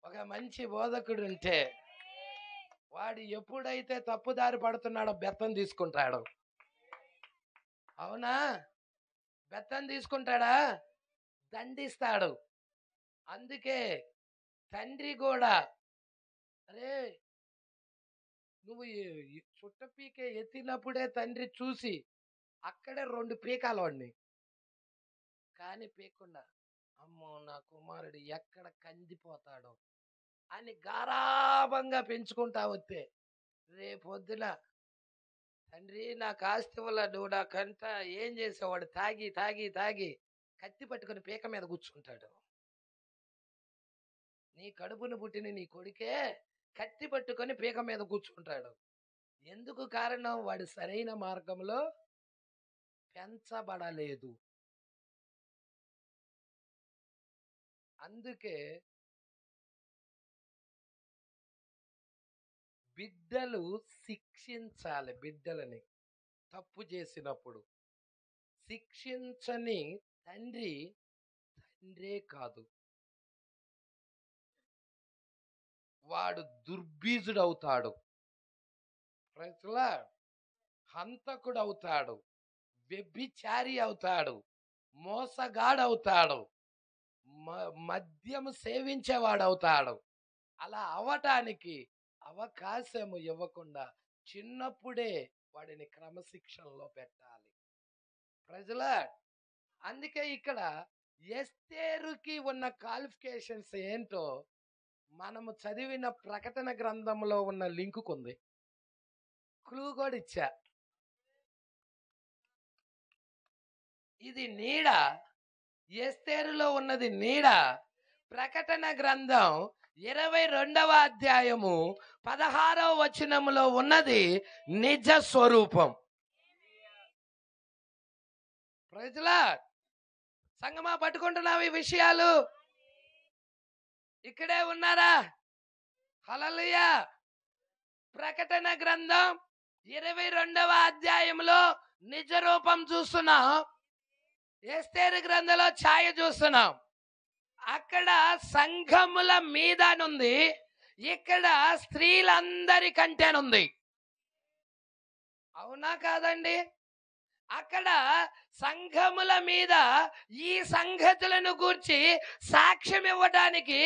ఒక మంచి బోధకుడు ఉంటే, వాడు ఎప్పుడైతే తప్పుదారి పడుతున్నాడో బెత్తం తీసుకుంటాడు. అవునా? బెత్తం తీసుకుంటాడా? దండిస్తాడు. అందుకే తండ్రి కూడా, అరే నువ్వు చుట్ట పీకే ఎత్తినప్పుడే తండ్రి చూసి అక్కడే 2 పీకాలు వాడిని. కానీ పీక్కుండా, అమ్మో నా కుమారుడు ఎక్కడ కందిపోతాడో అని గారాభంగా పెంచుకుంటా వస్తే రేపొద్దున తండ్రి నాకు ఆస్తి వల్ల నువ్వు నాకంతా ఏం చేసేవాడు? తాగి తాగి తాగి కత్తి పట్టుకుని పీక మీద కూర్చుంటాడు. నీ కడుపును పుట్టిన నీ కొడుకే కత్తి పట్టుకొని పీక మీద కూర్చుంటాడు. ఎందుకు కారణం? వాడు సరైన మార్గంలో పెంచబడలేదు. అందుకే బిడ్డలు శిక్షించాలి. బిడ్డలని తప్పు చేసినప్పుడు శిక్షించని తండ్రే కాదు, వాడు దుర్బీజుడవుతాడు, హంతకుడవుతాడు, వ్యభిచారి అవుతాడు, మోసగాడవుతాడు, మద్యం సేవించేవాడవుతాడు. అలా అవటానికి అవకాశము ఇవ్వకుండా చిన్నప్పుడే వాడిని క్రమశిక్షణలో పెట్టాలి. ప్రజలా, అందుకే ఇక్కడ ఎస్తేరుకి ఉన్న క్వాలిఫికేషన్స్ ఏంటో మనము చదివిన ప్రకటన గ్రంథంలో ఉన్న లింకుకుంది. క్లూ కూడా ఇచ్చా. ఇది నీడ, ఎస్తేరులో ఉన్నది నీడ. ప్రకటన గ్రంథం 22వ అధ్యాయము 16వ వచనములో ఉన్నది నిజ స్వరూపం. ప్రజలా, సంగమా పట్టుకుంటున్నావు ఈ విషయాలు? ఇక్కడే ఉన్నారా? హల్లెలూయా. ప్రకటన గ్రంథం 22వ అధ్యాయంలో నిజ రూపం చూస్తున్నాం. ఎస్తేరు గ్రంథంలో ఛాయ చూస్తున్నాం. అక్కడ సంఘముల మీదనుంది, ఇక్కడ స్త్రీలందరికంటేనుంది. అవునా కాదండి? అక్కడ సంఘముల మీద ఈ సంగతులను గూర్చి సాక్ష్యం ఇవ్వడానికి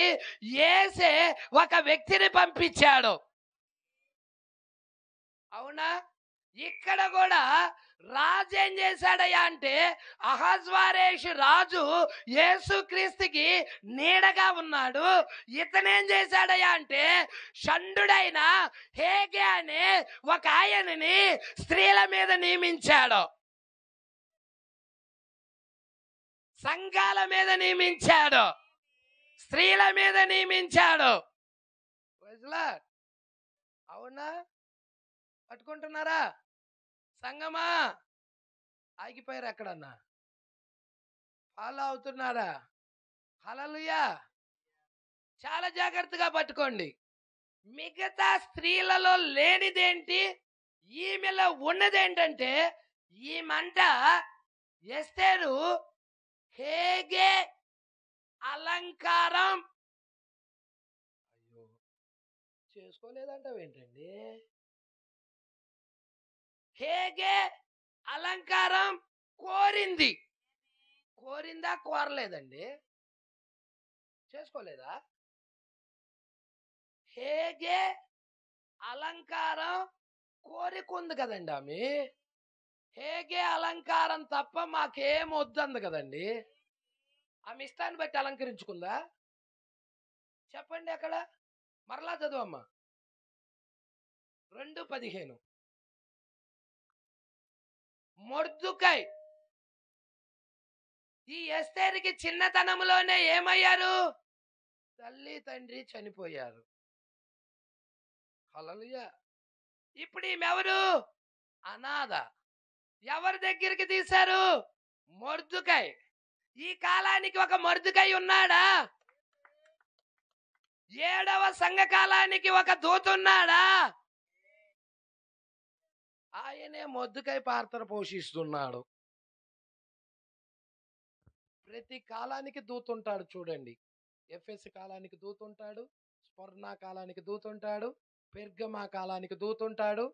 యేసే ఒక వ్యక్తిని పంపించాడు. అవునా? ఇక్కడ కూడా రాజు ఏం చేశాడయ్యా అంటే, అహజ్వారేషు రాజు యేసుక్రీస్తుకి నీడగా ఉన్నాడు. ఇతనేం చేశాడయ్యా అంటే, షండుడైన హేగే అనే ఒక ఆయనని స్త్రీల మీద నియమించాడు, సంఘాల మీద నియమించాడు, స్త్రీల మీద నియమించాడు. అవునా? పట్టుకుంటున్నారా? సంగమా ఆగిపోయారు ఎక్కడన్నా? ఫాలో అవుతున్నారా? హల్లెలూయా. చాలా జాగ్రత్తగా పట్టుకోండి. మిగతా స్త్రీలలో లేనిదేంటి, ఈమెలో ఉన్నదేంటంటే, ఈమంట ఎస్తేరు హేగే అలంకారం. అయ్యో, చేసుకోలేదంటావేంటండి? హేగే అలంకారం కోరింది. కోరిందా కోరలేదండి? చేసుకోలేదా? హేగే అలంకారం కోరికుంది కదండి ఆమె. హేగే అలంకారం తప్ప మాకేం వద్దంది కదండి. ఆమె ఇష్టాన్ని బట్టి అలంకరించుకుందా? చెప్పండి అక్కడ. మరలా చదువమ్మా. 2:15. మొర్దుకై ఈ ఎస్తేరుకి చిన్నతనంలోనే ఏమయ్యారు? తల్లి తండ్రి చనిపోయారు. హల్లెలూయా. ఇప్పుడు ఈమెవరు? అనాథ. ఎవరి దగ్గరికి తీశారు? మొర్దుకై. ఈ కాలానికి ఒక మొర్దుకై ఉన్నాడా? 7వ సంఘకాలానికి ఒక దూత ఉన్నాడా? ఆయనే మొర్దుకై పాత్ర పోషిస్తున్నాడు. ప్రతి కాలానికి దూత ఉంటాడు. చూడండి, ఎఫెస్ కాలానికి దూత ఉంటాడు, స్మర్నా కాలానికి దూత ఉంటాడు, పెర్గమా కాలానికి దూత ఉంటాడు,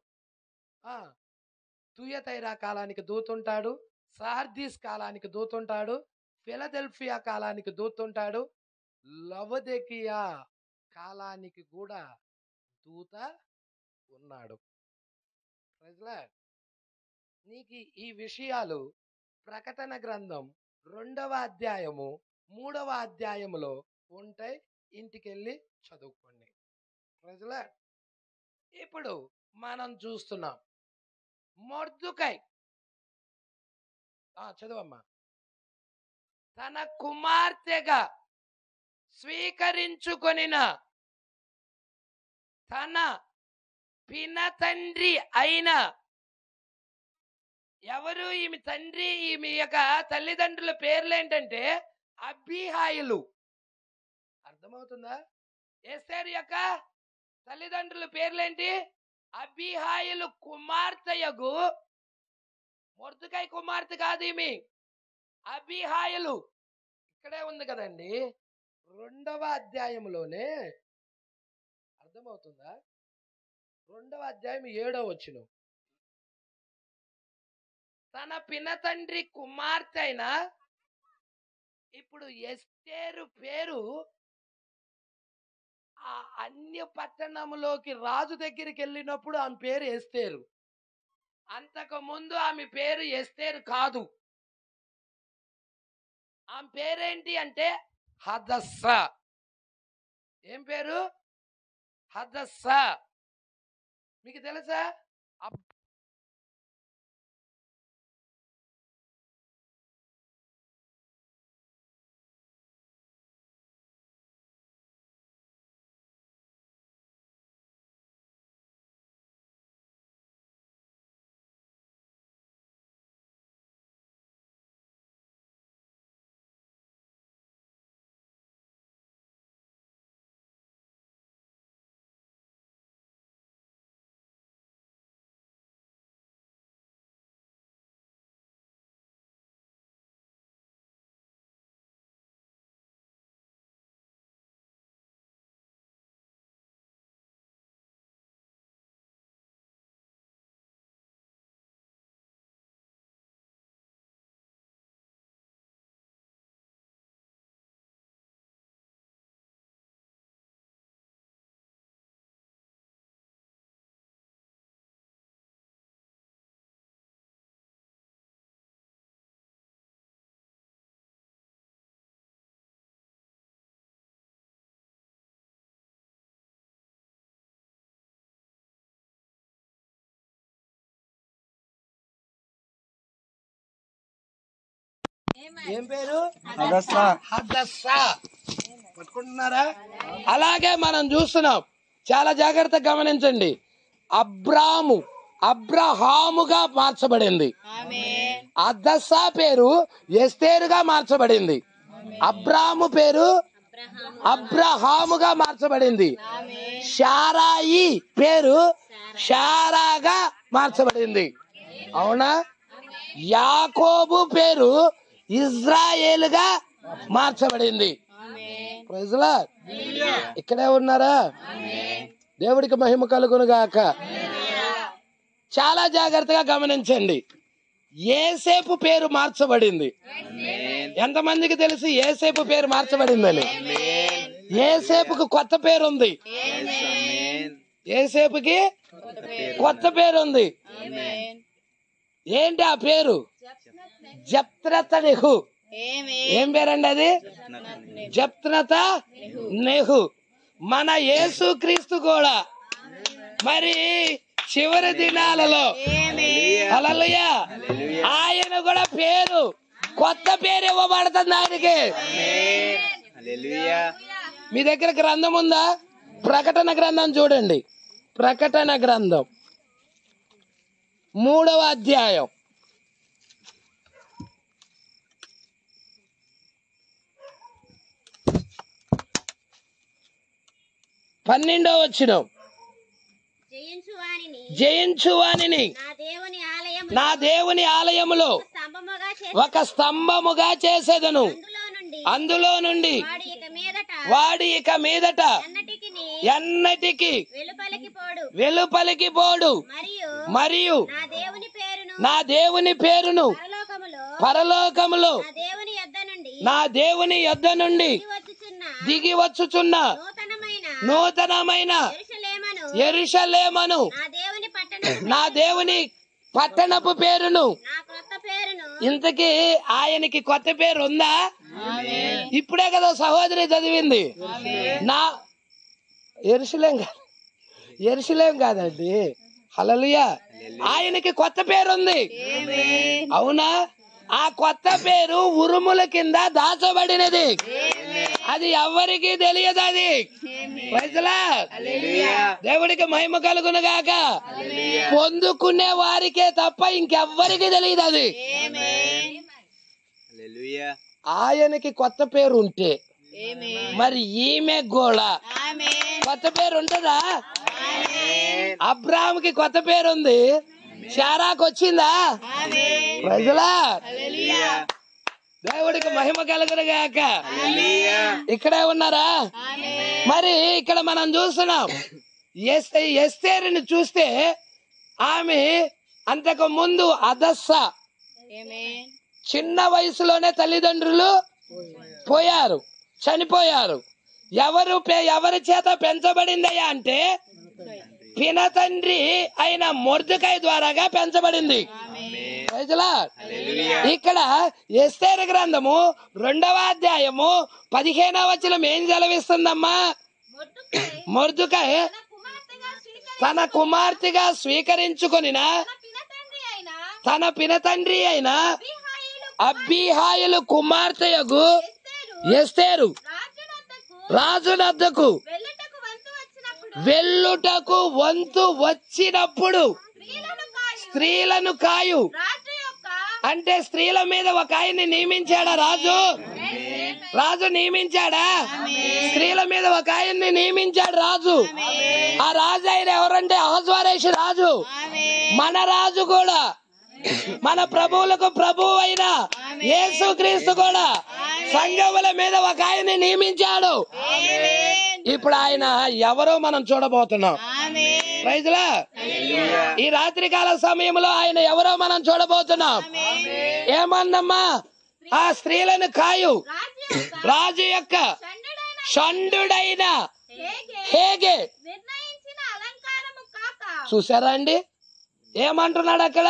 తుయతైరా కాలానికి దూత ఉంటాడు, సార్దీస్ కాలానికి దూత ఉంటాడు, ఫిలదెల్ఫియా కాలానికి దూత ఉంటాడు, లవదెకియా కాలానికి కూడా దూత ఉన్నాడు. నీకు ఈ విషయాలు ప్రకటన గ్రంథం 2వ అధ్యాయము 3వ అధ్యాయములో ఉంటాయి. ఇంటికెళ్ళి చదువుకోండి. ఇప్పుడు మనం చూస్తున్నాం మొర్దుకై చదువమ్మా. తన కుమార్తెగా స్వీకరించుకొనిన తన పినతండ్రి అయిన, ఎవరు ఈమె తండ్రి? ఈమె యొక్క తల్లిదండ్రుల పేర్లు ఏంటంటే అబీహాయిలు. అర్థమవుతుందా? ఎస్తేరు యొక్క తల్లిదండ్రుల పేర్లేంటి? అబీహాయిలు కుమార్తెయగు. మొర్దుకై కుమార్తె కాదు ఈమె, అబీహాయిలు. ఇక్కడే ఉంది కదండి 2వ అధ్యాయంలోనే. అర్థమవుతుందా? 2వ అధ్యాయం 7వ వచనం. తన పినతండ్రి కుమార్తె అయిన. ఇప్పుడు ఎస్తేరు పేరు ఆ అన్య పట్టణంలోకి రాజు దగ్గరికి వెళ్ళినప్పుడు ఆమె పేరు ఎస్తేరు. అంతకు ముందు ఆమె పేరు ఎస్తేరు కాదు. ఆమె పేరేంటి అంటే హదస్సా. ఏం పేరు? హదస్సా. మీకు తెలుసా? ఏం పేరు? హదస్సా. పట్టుకుంటున్నారా? అలాగే మనం చూస్తున్నాం. చాలా జాగ్రత్తగా గమనించండి. అబ్రహాముగా మార్చబడింది. హదస్సా పేరు ఎస్తేరుగా మార్చబడింది. అబ్రాము పేరు అబ్రహాముగా మార్చబడింది. శారాయి పేరు శారాగా మార్చబడింది. అవునా? యాకోబు పేరు ఇజ్రాయేలుగా మార్చబడింది. Praise Lord. ఇక్కడే ఉన్నారా? దేవుడికి మహిమ కలుగును గాక. చాలా జాగ్రత్తగా గమనించండి. యేసేపు పేరు మార్చబడింది. ఎంతమందికి తెలుసు యేసేపు పేరు మార్చబడిందని? యేసేపుకు కొత్త పేరు ఉంది. యేసేపుకి కొత్త పేరు ఉంది. ఏంటి ఆ పేరు? జప్నత నెహు. ఏం పేరండి అది? జప్నత నెహు. మన యేసు క్రీస్తు కూడా మరి చివరి దినాలలో హల్లెలూయా ఆయన కూడా పేరు, కొత్త పేరు ఇవ్వబడుతుంది ఆయనకి. మీ దగ్గర గ్రంథం ఉందా? ప్రకటన గ్రంథం చూడండి. ప్రకటన గ్రంథం 3వ అధ్యాయం 12వ వచనం. జయించువానిని నా దేవుని ఆలయములో ఒక స్తంభముగా చేసేదను. అందులో నుండి వాడి ఇక మీదట ఎన్నటికి వెలుపలికి పోడు. మరియు నా దేవుని పేరును పరలోకములో నా దేవుని యొద్ద నుండి దిగి వచ్చుచున్న నూతనమైన యెరూషలేమును నా దేవుని పట్టణపు పేరును. ఇంతకీ ఆయనకి కొత్త పేరు ఉందా? ఇప్పుడే కదా సహోదరి చదివింది. నా యెరూషలేం కాదండి. హల్లెలూయా. ఆయనకి కొత్త పేరు ఉంది. అవునా? ఆ కొత్త పేరు ఉరుముల కింద దాచబడినది. అది ఎవరికి తెలియదు. అది దేవుడికి మహిమ కలుగును గాక. పొందుకునే వారికే తప్ప ఇంకెవ్వరికి తెలియదు అది. ఆయనకి కొత్త పేరు ఉంటే మరి ఈమె కూడా కొత్త పేరు ఉంటుందా? అబ్రాహాంకి కొత్త పేరు ఉంది, శారాకు వచ్చిందా? ప్రజలా దేవుడికి మహిమ కలుగును గాక. ఇక్కడే ఉన్నారా? మరి ఇక్కడ మనం చూస్తున్నాం ఎస్తేరుని చూస్తే ఆమె అంతకు ముందు అదస్స, చిన్న వయసులోనే తల్లిదండ్రులు పోయారు, చనిపోయారు. ఎవరి చేత పెంచబడిందయ్యా అంటే పినతండ్రి అయిన మొర్దెకై ద్వారాగా పెంచబడింది. ఇక్కడ ఎస్తేరు గ్రంథము 2వ అధ్యాయము 15వ వచనం ఏం సెలవిస్తుందమ్మా? మొర్దెకై తన కుమార్తెగా స్వీకరించుకొనిన తన పినతండ్రి అయిన అబీహాయిలు కుమార్తెయగు ఎస్తేరు రాజునద్దకు వెళ్ళుటకు వంతు వచ్చినప్పుడు స్త్రీలను కాయు. అంటే స్త్రీల మీద ఒక ఆయన్ని నియమించాడా రాజు? రాజు నియమించాడా? స్త్రీల మీద ఒక ఆయన్ని నియమించాడు రాజు. ఆ రాజు ఆయన ఎవరంటే అహజ్వేరోషు రాజు. మన రాజు కూడా, మన ప్రభువులకు ప్రభువు అయిన యేసుక్రీస్తు కూడా సంఘముల మీద ఒక ఆయన్ని నియమించాడు. ఇప్పుడు ఆయన ఎవరో మనం చూడబోతున్నాం. ప్రైజ్లా. ఈ రాత్రికాల సమయంలో ఆయన ఎవరో మనం చూడబోతున్నాం. ఏమన్నమ్మా? ఆ స్త్రీలను కాయు రాజు యొక్క షండుడైన హేగే. చూసారా అండి ఏమంటున్నాడు అక్కడ?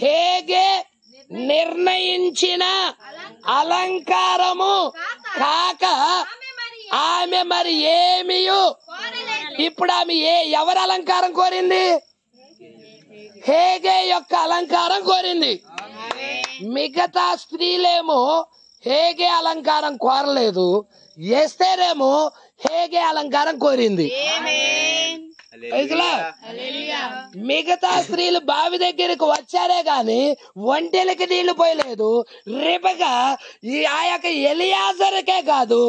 హేగే నిర్ణయించిన అలంకారము కాక ఆమె మరి ఏమియు. ఇప్పుడు ఆమె ఎవరి అలంకారం కోరింది? హేగే యొక్క అలంకారం కోరింది. మిగతా స్త్రీలేమో హేగే అలంకారం కోరలేదు, ఎస్తేరేమో హేగే అలంకారం కోరింది. మిగతా స్త్రీలు బావి దగ్గరకు వచ్చారే గాని ఒంటెలకి నీళ్లు పోయలేదు. రిబకా ఆ యొక్క ఎలియాజరుకే కాదు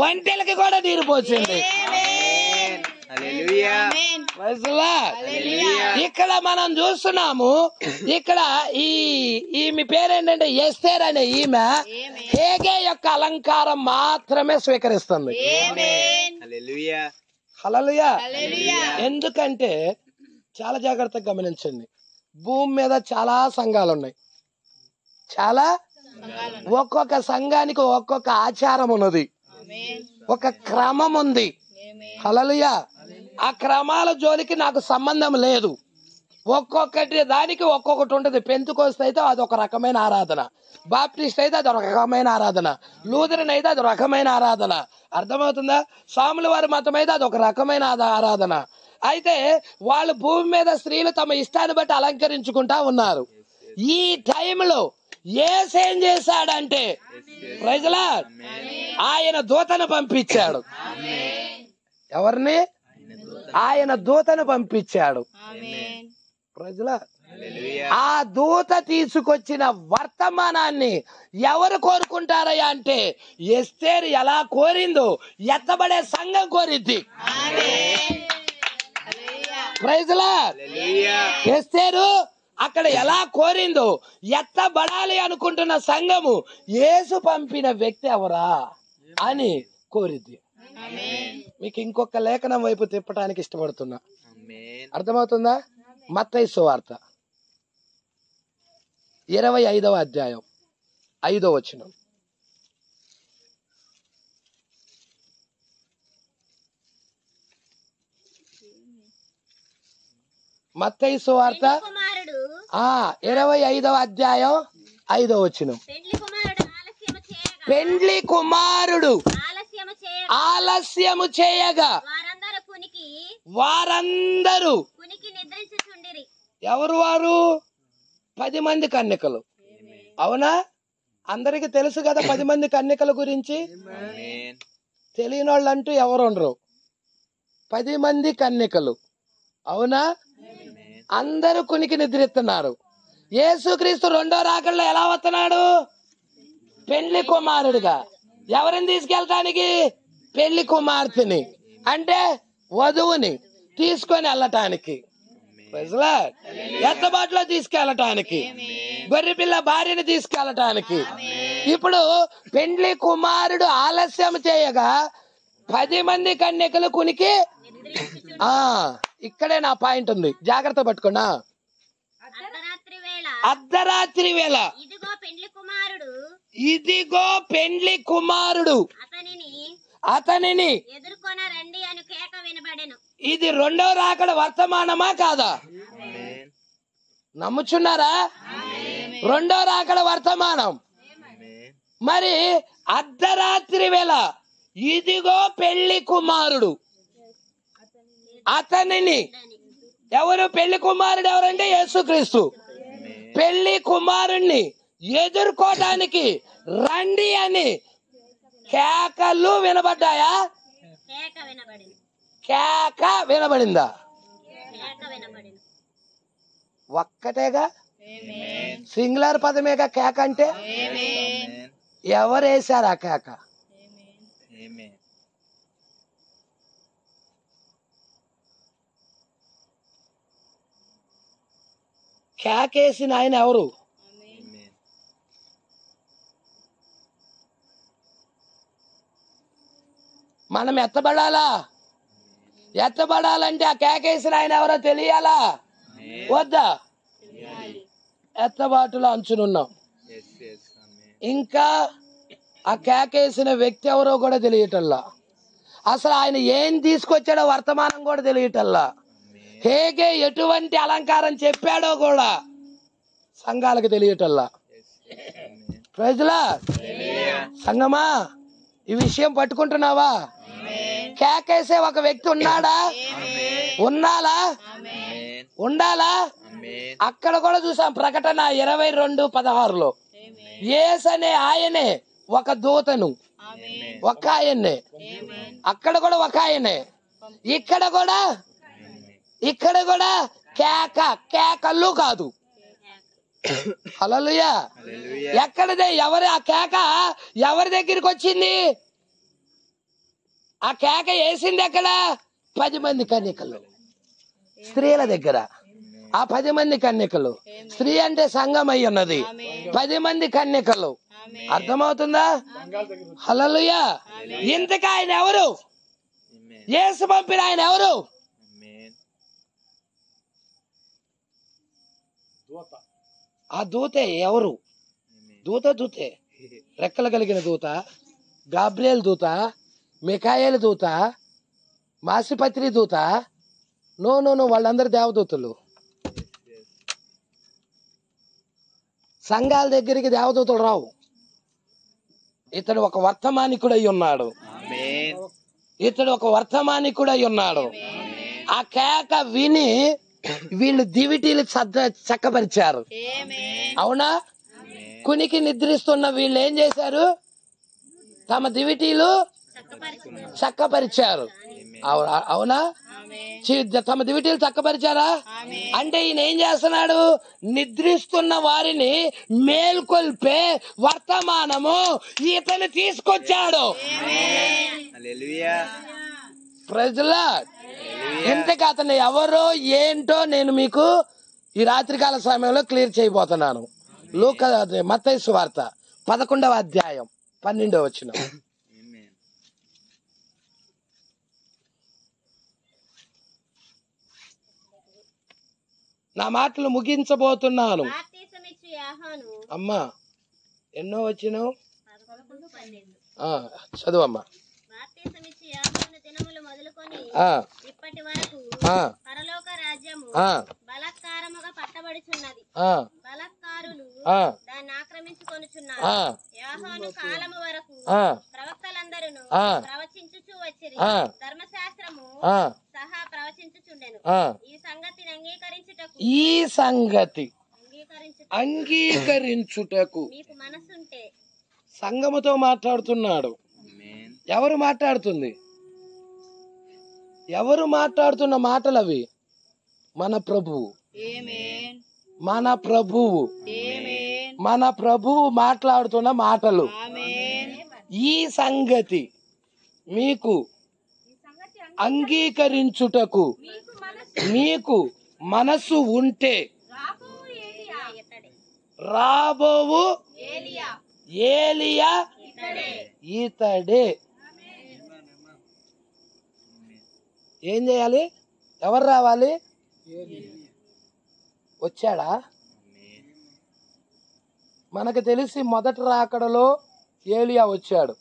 ఒంటెలకి కూడా నీరు పోసింది. ఇక్కడ మనం చూస్తున్నాము. ఇక్కడ ఈమె పేరేంటంటే ఎస్తేర్ అనే ఈమె హేగే యొక్క అలంకారం మాత్రమే స్వీకరిస్తుంది. హల్లెలూయా. ఎందుకంటే చాలా జాగ్రత్తగా గమనించండి. భూమి మీద చాలా సంఘాలు ఉన్నాయి. చాలా ఒక్కొక్క సంఘానికి ఒక్కొక్క ఆచారం ఉన్నది, ఒక క్రమం ఉంది. హల్లెలూయా. ఆ క్రమాల జోలికి నాకు సంబంధం లేదు. ఒక్కొక్కటి దానికి ఒక్కొక్కటి ఉంటుంది. పెంతుకోస్తు అయితే అదొక రకమైన ఆరాధన, బాప్టిస్ట్ అయితే అదొక రకమైన ఆరాధన, లూథరన్ అయితే అదొక రకమైన ఆరాధన. అర్థమవుతుందా? స్వాముల వారి మతం అయితే అదొక రకమైన ఆరాధన. అయితే వాళ్ళు భూమి మీద స్త్రీలు తమ ఇష్టాన్ని బట్టి అలంకరించుకుంటా ఉన్నారు. ఈ టైంలో యేసు ఏం చేశాడంటే ప్రజలా ఆయన దూతను పంపించాడు. ఎవరిని? ఆయన దూతను పంపించాడు. ప్రజల ఆ దూత తీసుకొచ్చిన వర్తమానాన్ని ఎవరు కోరుకుంటారయ్యా అంటే ఎస్తేరు ఎలా కోరిందో ఎత్తబడే సంఘం కోరిద్ది. ప్రజల ఎస్తేరు అక్కడ ఎలా కోరిందో ఎత్తబడాలి అనుకుంటున్న సంఘము యేసు పంపిన వ్యక్తి ఎవరా అని కోరిద్ది. మీకు ఇంకొక లేఖనం వైపు తిప్పడానికి ఇష్టపడుతున్నా. అర్థమవుతుందా? మత్తయి సువార్త 25వ అధ్యాయం 5వ వచనం. మత్తయి సువార్త 25వ అధ్యాయం 5వ వచనం. పెండ్లి కుమారుడు ఆలస్యము చేయగా వారందరూ ఎవరు? వారు 10 మంది కన్యకలు. అవునా? అందరికి తెలుసు కదా 10 మంది కన్యకల గురించి. తెలియని వాళ్ళు అంటూ ఎవరు ఉండరు. 10 మంది కన్యకలు. అవునా? అందరూ కునికి నిద్రిస్తున్నారు. యేసుక్రీస్తు రెండో రాకడలో ఎలా వస్తున్నాడు? పెళ్లి కుమారుడిగా. ఎవరిని తీసుకెళ్ళటానికి? పెళ్లి కుమార్తెని, అంటే వధువుని తీసుకొని వెళ్ళటానికి, ఎత్తబాటులో తీసుకెళ్ళటానికి, గొర్రెపిల్ల భార్యని తీసుకెళ్ళటానికి. ఇప్పుడు పెండ్లి కుమారుడు ఆలస్యం చేయగా 10 మంది కన్యకలు కునికి. ఇక్కడే నా పాయింట్ ఉంది, జాగ్రత్త పట్టుకున్నా. అర్ధరాత్రి వేళ ఇదిగో పెండ్లి కుమారుడు అతనిని ఇది రెండవ రాకడ వర్తమానమా కాదా? నమ్ముచున్నారా? రెండో రాకడ వర్తమానం. మరి అర్ధరాత్రి వేళ ఇదిగో పెళ్లి కుమారుడు అతనిని. ఎవరు పెళ్లి కుమారుడు? ఎవరంటే యేసుక్రీస్తు. పెళ్లి కుమారుణ్ణి ఎదుర్కోటానికి రండి అని కేకలు వినబడ్డాయా? కేక వినబడిందా? ఒక్కటేగా, సింగులర్ పదమేగా కేక అంటే. ఎవరు వేశారు ఆ కేక? కేకేసిన ఆయన ఎవరు? మనం ఎత్తబడాలా? ఎత్తబడాలంటే ఆ కేకేసిన ఆయన ఎవరో తెలియాలా వద్దా? ఎత్తబాటులో అంచునున్నాం. ఇంకా ఆ కేకేసిన వ్యక్తి ఎవరో కూడా తెలియటల్లా. అసలు ఆయన ఏం తీసుకొచ్చాడో వర్తమానం కూడా తెలియటల్లా. హేగే ఎటువంటి అలంకారం చెప్పాడో కూడా సంఘాలకు తెలియటల్లా. ప్రజలా సంగమా ఈ విషయం పట్టుకుంటున్నావా? కేకేసే ఒక వ్యక్తి ఉన్నాడా? ఉండాలా? అక్కడ కూడా చూసాం ప్రకటన 22:16లో యేసు అనే ఆయనే ఒక దూతను, ఒక ఆయన్నే. అక్కడ కూడా ఒక ఆయనే, ఇక్కడ కూడా కేకలు కాదు. హల్లెలూయా. ఎక్కడదే? ఎవరు ఆ కేక? ఎవరి దగ్గరికి వచ్చింది? ఆ కేక వేసింది ఎక్కడ? 10 మంది కన్యకలు, స్త్రీల దగ్గర. ఆ 10 మంది కన్యకలు, స్త్రీ అంటే సంఘం అయి ఉన్నది. 10 మంది కన్యకలు. అర్థమవుతుందా? హల్లెలూయా. ఇంతకు ఆయన ఎవరు? యేసు పంపిన ఆయన ఎవరు? ఆ దూతే ఎవరు? దూతే రెక్కలు కలిగిన దూత, గాబ్రియల్ దూత, మిఖాయేలు దూత, మాసిపత్రి దూత. నో వాళ్ళందరూ దేవదూతలు. సంఘాల దగ్గరికి దేవదూతలు రావు. ఇతడు ఒక వర్తమానికుడై ఉన్నాడు. ఇతడు ఒక వర్తమానికుడై ఉన్నాడు. ఆ కేక విని వీళ్ళు దివిటీలు చక్కపరిచారు. అవునా? కునికి నిద్రిస్తున్న వీళ్ళు ఏం చేశారు? తమ దివిటీలు చక్కపరిచారు. అవునా? తమ దివిటీలు చక్కపరిచారా? అంటే ఈయన ఏం చేస్తున్నాడు? నిద్రిస్తున్న వారిని మేల్కొల్పే వర్తమానము ఇతను తీసుకొచ్చాడు. ప్రజల ఇంతకు అతను ఎవరో ఏంటో నేను మీకు ఈ రాత్రికాల సమయంలో క్లియర్ చేయబోతున్నాను. మత్తయి సువార్త 11వ అధ్యాయం 12వ వచనం. నా మాటలు ముగించబోతున్నాను. అమ్మా ఎన్నో వచ్చినావు? చదువమ్మా. ఇప్పటి వరకు పరలోక రాజ్యము బలాత్కారముగా పట్టబడుచున్నది. బలాత్కారులు దాన్ని ఆక్రమించుకొనుచున్నారు. యోహాను కాలము వరకు ప్రవక్తలందరూ ప్రవచించుచూ వచ్చిరి. ధర్మశాస్త్రము సహా ప్రవచించుచుండెను. ఈ సంగతిని అంగీకరించుటకు మీకు మనసుంటే. సంఘముతో మాట్లాడుతున్నాడు. ఎవరు మాట్లాడుతుంది? ఎవరు మాట్లాడుతున్న మాటలు అవి? మన ప్రభువు. మన ప్రభువు. మన ప్రభువు మాట్లాడుతున్న మాటలు. ఈ సంగతి మీకు అంగీకరించుటకు మీకు మనసు ఉంటే రాబోవు ఏలియా ఇతడే. ఏం చేయాలి? ఎవరు రావాలి? వచ్చాడా? మనకు తెలిసి మొదటి రాకడలో ఏలియా వచ్చాడు.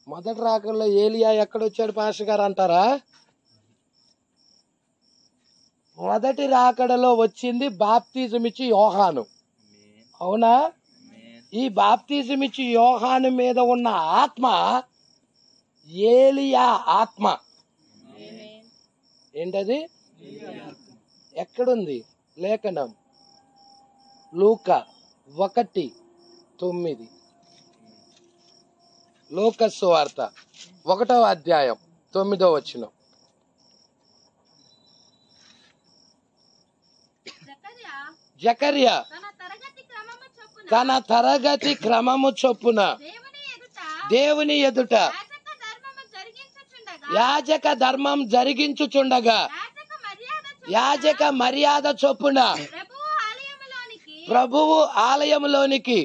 మొదటి రాకడలో ఏలియా ఎక్కడొచ్చాడు పాస్టర్ గారు అంటారా? మొదటి రాకడలో వచ్చింది బాప్తిజం ఇచ్చి యోహాను. అవునా? ఈ బాప్తిజం ఇచ్చి యోహాను మీద ఉన్న ఆత్మ ఏలియా ఆత్మ. ఏంటది? ఎక్కడుంది లేఖనం? లూకా 1:9. లూకా సువార్త 1వ అధ్యాయం 9వ వచనం. జకర్యా తన తరగతి క్రమము చొప్పున దేవుని ఎదుట యాజక ధర్మం జరిగించుచుండగా యాజక మర్యాద చొప్పున ప్రభువు ఆలయములోనికి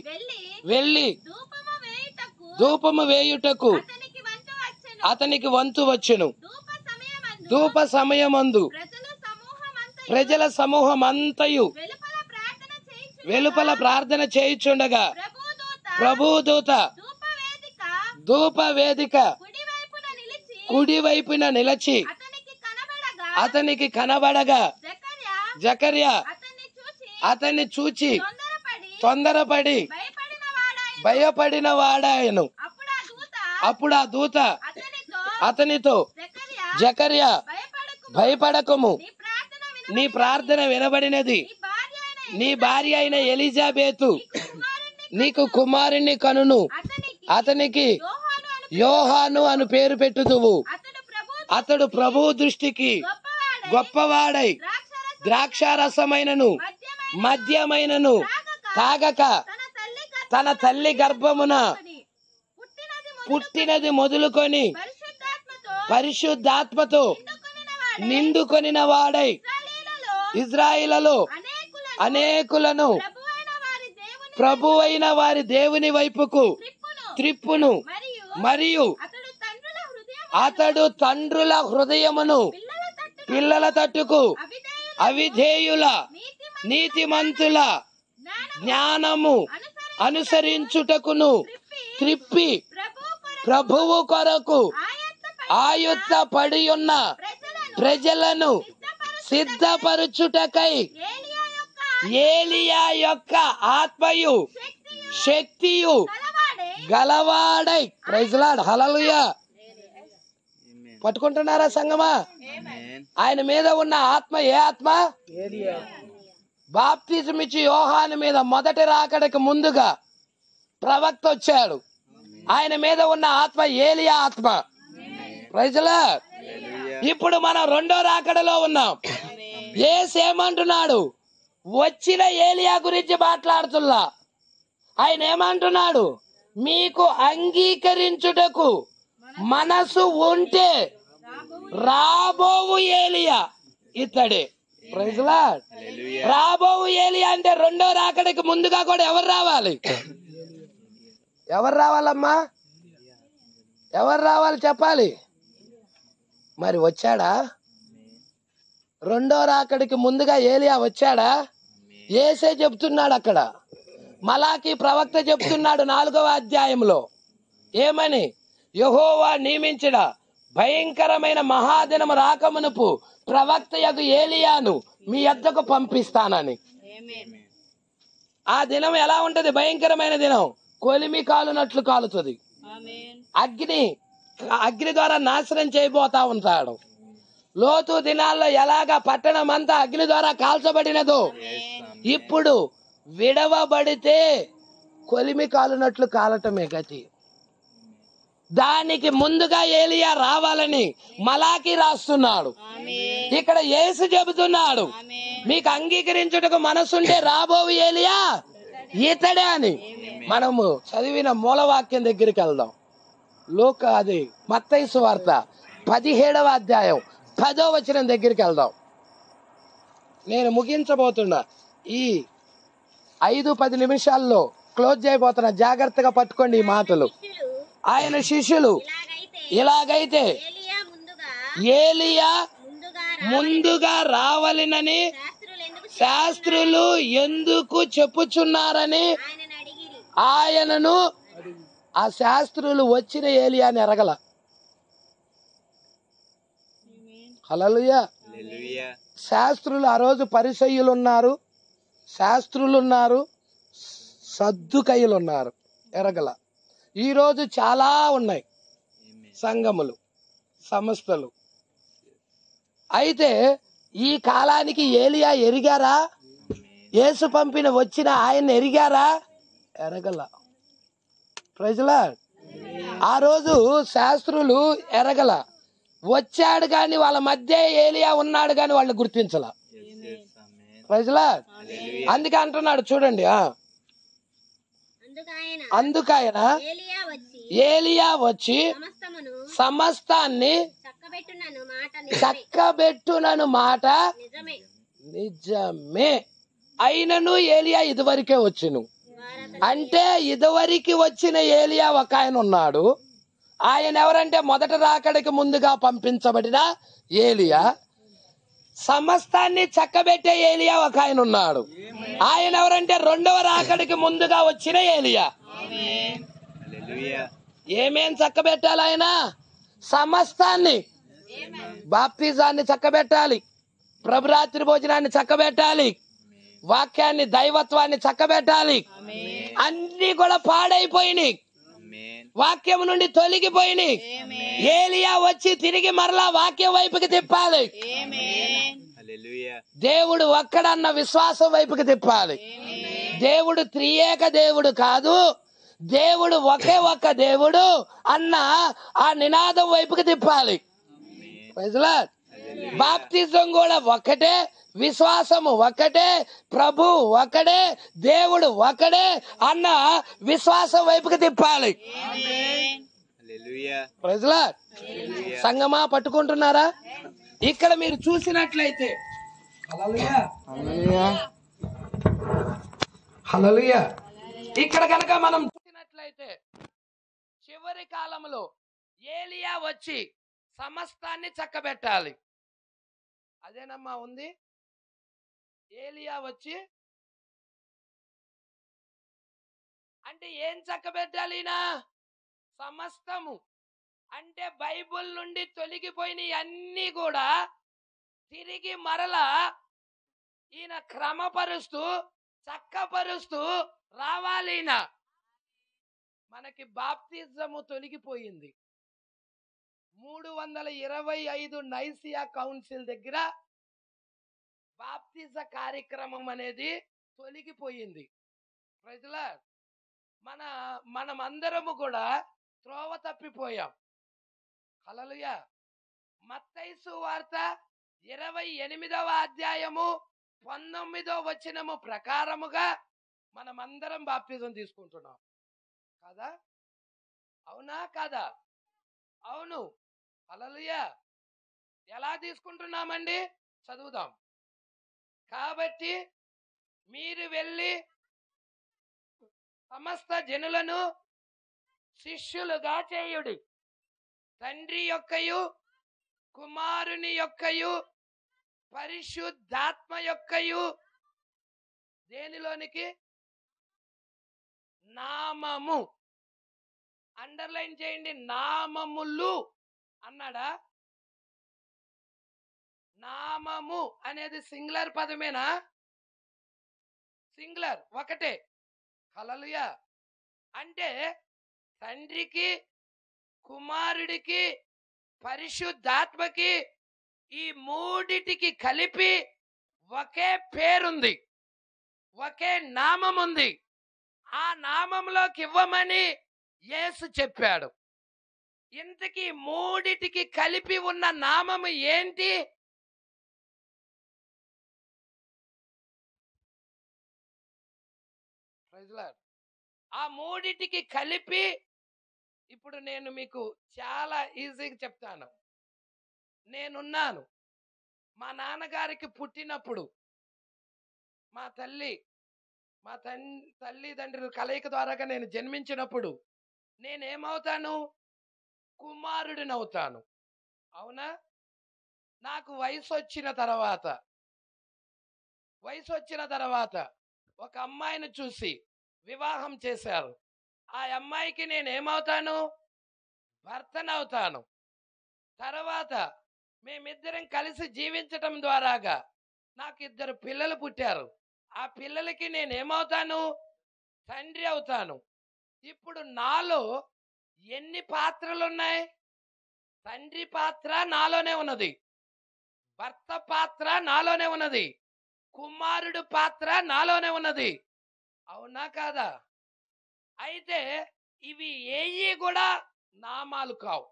వెళ్ళి ధూపము వేయుటకు అతనికి వంతు వచ్చెను. ధూప సమయమందు ప్రజల సమూహమంతయు వెలుపల ప్రార్థన చేయుచుండగా ప్రభుదూత ధూప వేదిక కుడి వైపున నిలిచి అతనికి కనబడగా జకర్యా అతన్ని చూచి తొందరపడి భయపడిన వాడాయను. అప్పుడు ఆ దూత అతనితో, జకర్యా భయపడకము, నీ ప్రార్థన వినబడినది. నీ భార్య అయిన ఎలిజబెతు నీకు కుమారుని కనును. అతనికి యోహాను అను పేరు పెట్టుదువు. అతడు ప్రభువు దృష్టికి గొప్పవాడై ద్రాక్షారసమైనను మద్యమైనను తాగక తన తల్లి గర్భమున పుట్టినది మొదలుకొని పరిశుద్ధాత్మతో నిండుకొనిన వాడై ఇజ్రాయిలలో అనేకులను ప్రభువైన వారి దేవుని వైపుకు త్రిప్పును. మరియు అతడు తండ్రుల హృదయమును పిల్లల తట్టుకు అవిధేయుల నీతిమంతుల జ్ఞానము అనుసరించుటకును త్రిప్పి ప్రభువు కొరకు ఆయుత్త పడి ఉన్న ప్రజలను సిద్ధపరచుటకై ఏలియా యొక్క ఆత్మయు శక్తియు గలవాడై. ప్రైజ్ లార్డ్, హల్లెలూయా. పట్టుకుంటున్నారా సంగమా? ఆయన మీద ఉన్న ఆత్మ ఏ ఆత్మ? బాప్తిజం ఇచ్చి యోహాను మీద మొదటి రాకడకు ముందుగా ప్రవక్త వచ్చాడు. ఆయన మీద ఉన్న ఆత్మ ఏలియా ఆత్మ. Praise Lord. ఇప్పుడు మనం రెండో రాకడలో ఉన్నాం. యేసు ఏమంటున్నాడు? వచ్చిన ఏలియా గురించి మాట్లాడుతున్నా. ఆయన ఏమంటున్నాడు? మీకు అంగీకరించుటకు మనసు ఉంటే రాబోవు ఏలియా ఇతడే. Praise Lord. రాబోవు ఏలియా అంటే రెండో రాకడికి ముందుగా కూడా ఎవరు రావాలి? ఎవరు రావాలమ్మా? ఎవరు రావాలి చెప్పాలి. మరి వచ్చాడా? రెండో రాకడికి ముందుగా ఏలియా వచ్చాడా? యేసే చెప్తున్నాడు. అక్కడ మలాకి ప్రవక్త చెప్తున్నాడు 4వ అధ్యాయంలో ఏమని? యెహోవా నియమించిన భయంకరమైన మహాదినము రాకమునుపు ప్రవక్తయగు ఏలియాను మీ యొద్దకు పంపిస్తానని. ఆ దినం ఎలా ఉంటది? భయంకరమైన దినం. కొలిమి కాలునట్లు కాలుతుంది. అగ్ని ద్వారా నాశనం చేయబోతా ఉంటాడు. లోతు దినాల్లో ఎలాగా పట్టణం అంతా అగ్ని ద్వారా కాల్చబడినదో, ఇప్పుడు విడవబడితే కొలిమి కాలునట్లు కాలటమే గతి. దానికి ముందుగా ఏలియా రావాలని మలాకి రాస్తున్నాడు. ఇక్కడ యేసు చెబుతున్నాడు, మీకు అంగీకరించుటకు మనసుంటే రాబోవు ఏలియా ఇతడే అని. మనము చదివిన మూలవాక్యం దగ్గరికి వెళ్దాం. మత్తయి సువార్త 17వ అధ్యాయం 10వ వచనం దగ్గరికి వెళ్దాం. నేను ముగించబోతున్నా. ఈ 5-10 నిమిషాల్లో క్లోజ్ చేయబోతున్నా. జాగ్రత్తగా పట్టుకోండి ఈ మాటలు. ఆయన శిష్యులు ఇలాగైతే ఏలియా ముందుగా రావాలని శాస్త్రులు ఎందుకు చెప్పుచున్నారని ఆయనను, ఆ శాస్త్రులు వచ్చిన ఏలియాని ఎరగల. హల్లెలూయా. శాస్త్రులు ఆ రోజు పరిసయ్యులు ఉన్నారు, శాస్త్రులు ఉన్నారు, సద్దుకయ్యులు ఉన్నారు, ఎరగల. ఈరోజు చాలా ఉన్నాయి సంఘములు, సంస్థలు. అయితే ఈ కాలానికి ఏలియా ఎరిగారా? యేసు పంపిన వచ్చిన ఆయన ఎరిగారా? ఎరగల. Praise lord. ఆ రోజు శాస్త్రులు ఎరగల. వచ్చాడు గాని వాళ్ళ మధ్య ఏలియా ఉన్నాడు గాని వాళ్ళు గుర్తించల. Praise lord. అందుకే అంటున్నాడు చూడండి. అందుకైన ఏలియా వచ్చి సమస్తాన్ని చక్కబెట్టునను మాట నిజమే. అయినను ఏలియా ఇదివరకే వచ్చును. అంటే ఇదివరకు వచ్చిన ఏలియా ఒక ఆయన ఉన్నాడు. ఆయన ఎవరంటే మొదట రాకడికి ముందుగా పంపించబడిన ఏలియా. సమస్తాన్ని చక్కబెట్టే ఏలియా ఒక ఆయన ఉన్నాడు. ఆయన ఎవరంటే రెండవ రాకడికి ముందుగా వచ్చిన ఏలియా. ఏమేం చక్కబెట్టాలి? ఆయన సమస్తాన్ని, బాప్తిజాన్ని చక్కబెట్టాలి, ప్రభురాత్రి భోజనాన్ని చక్కబెట్టాలి, వాక్యాన్ని, దైవత్వాన్ని చక్కబెట్టాలి. అన్ని కూడా పాడైపోయినాయి, వాక్యం నుండి తొలగిపోయినాయి. ఏలియా వచ్చి తిరిగి మరలా వాక్యం వైపుకి తిప్పాలి. దేవుడు ఒక్కడన్న విశ్వాసం వైపుకి తిప్పాలి. దేవుడు త్రియేక దేవుడు కాదు, దేవుడు ఒకే ఒక్క దేవుడు అన్న ఆ నినాదం వైపుకి తిప్పాలి. బాప్తిజం కూడా ఒక్కటే, విశ్వాసము ఒక్కటే, ప్రభు ఒక్కడే, దేవుడు ఒక్కడే అన్న విశ్వాసం వైపుకి తిప్పాలి. సంగమా పట్టుకుంటున్నారా? ఇక్కడ మీరు చూసినట్లయితే హల్లెలూయా, ఇక్కడ కనుక మనం చూసినట్లయితే చివరి కాలంలో ఏలియా వచ్చి సమస్తాన్ని చక్కబెట్టాలి. అదేనమ్మా ఉంది. ఏలియా వచ్చి అంటే ఏం చక్కబెట్టాలి? సమస్తము అంటే బైబుల్ నుండి తొలగిపోయిన అన్ని కూడా తిరిగి మరలా ఈయన క్రమపరుస్తూ చక్కపరుస్తూ రావాలి. మనకి బాప్తిజము తొలగిపోయింది. 325 నైసియా కౌన్సిల్ దగ్గర బాప్తిజ కార్యక్రమం అనేది తొలగిపోయింది. ప్రజలా మనమందరము కూడా త్రోవ తప్పిపోయాం. హల్లెలూయా. మత్తయి సువార్త 28వ అధ్యాయము 19వ వచనము ప్రకారముగా మనమందరం బాప్తిజం తీసుకుంటున్నాం కదా? అవునా కాదా? అవును. హల్లెలూయా. ఎలా తీసుకుంటున్నామండి? చదువుదాం. కాబట్టి మీరు వెళ్ళి సమస్త జనులను శిష్యులుగా చేయుడి. తండ్రి యొక్కయు కుమారుని యొక్కయు పరిశుద్ధాత్మ యొక్కయు దేనిలోనికి? నామము. అండర్లైన్ చేయండి. నామములు అన్నాడా? నామము అనేది సింగులర్ పదమేనా? సింగులర్, ఒకటే. హల్లెలూయా. అంటే తండ్రికి కుమారుడికి పరిశుద్ధాత్మకి ఈ మూడిటికి కలిపి ఒకే పేరుంది, ఒకే నామం ఉంది. ఆ నామంలోకి ఇవ్వమని యేసు చెప్పాడు. ఇంతకీ మూడిటికి కలిపి ఉన్న నామము ఏంటి? ఆ మూడిటికి కలిపి ఇప్పుడు నేను మీకు చాలా ఈజీగా చెప్తాను. నేనున్నాను. మా నాన్నగారికి పుట్టినప్పుడు మా తల్లిదండ్రుల కలయిక ద్వారాగా నేను జన్మించినప్పుడు నేనేమవుతాను? కుమారుడినవుతాను. అవునా? నాకు వయసు వచ్చిన తర్వాత ఒక అమ్మాయిని చూసి వివాహం చేశారు. ఆ అమ్మాయికి నేనేమవుతాను? భర్తనవుతాను. తర్వాత మేమిద్దరం కలిసి జీవించటం ద్వారాగా నాకు 2 పిల్లలు పుట్టారు. ఆ పిల్లలకి నేనేమవుతాను? తండ్రి అవుతాను. ఇప్పుడు నాలో ఎన్ని పాత్రలు ఉన్నాయి? తండ్రి పాత్ర నాలోనే ఉన్నది, భర్త పాత్ర నాలోనే ఉన్నది, కుమారుడు పాత్ర నాలోనే ఉన్నది. అవునా కాదా? అయితే ఇవి ఏవి కూడా నామాలు కావు,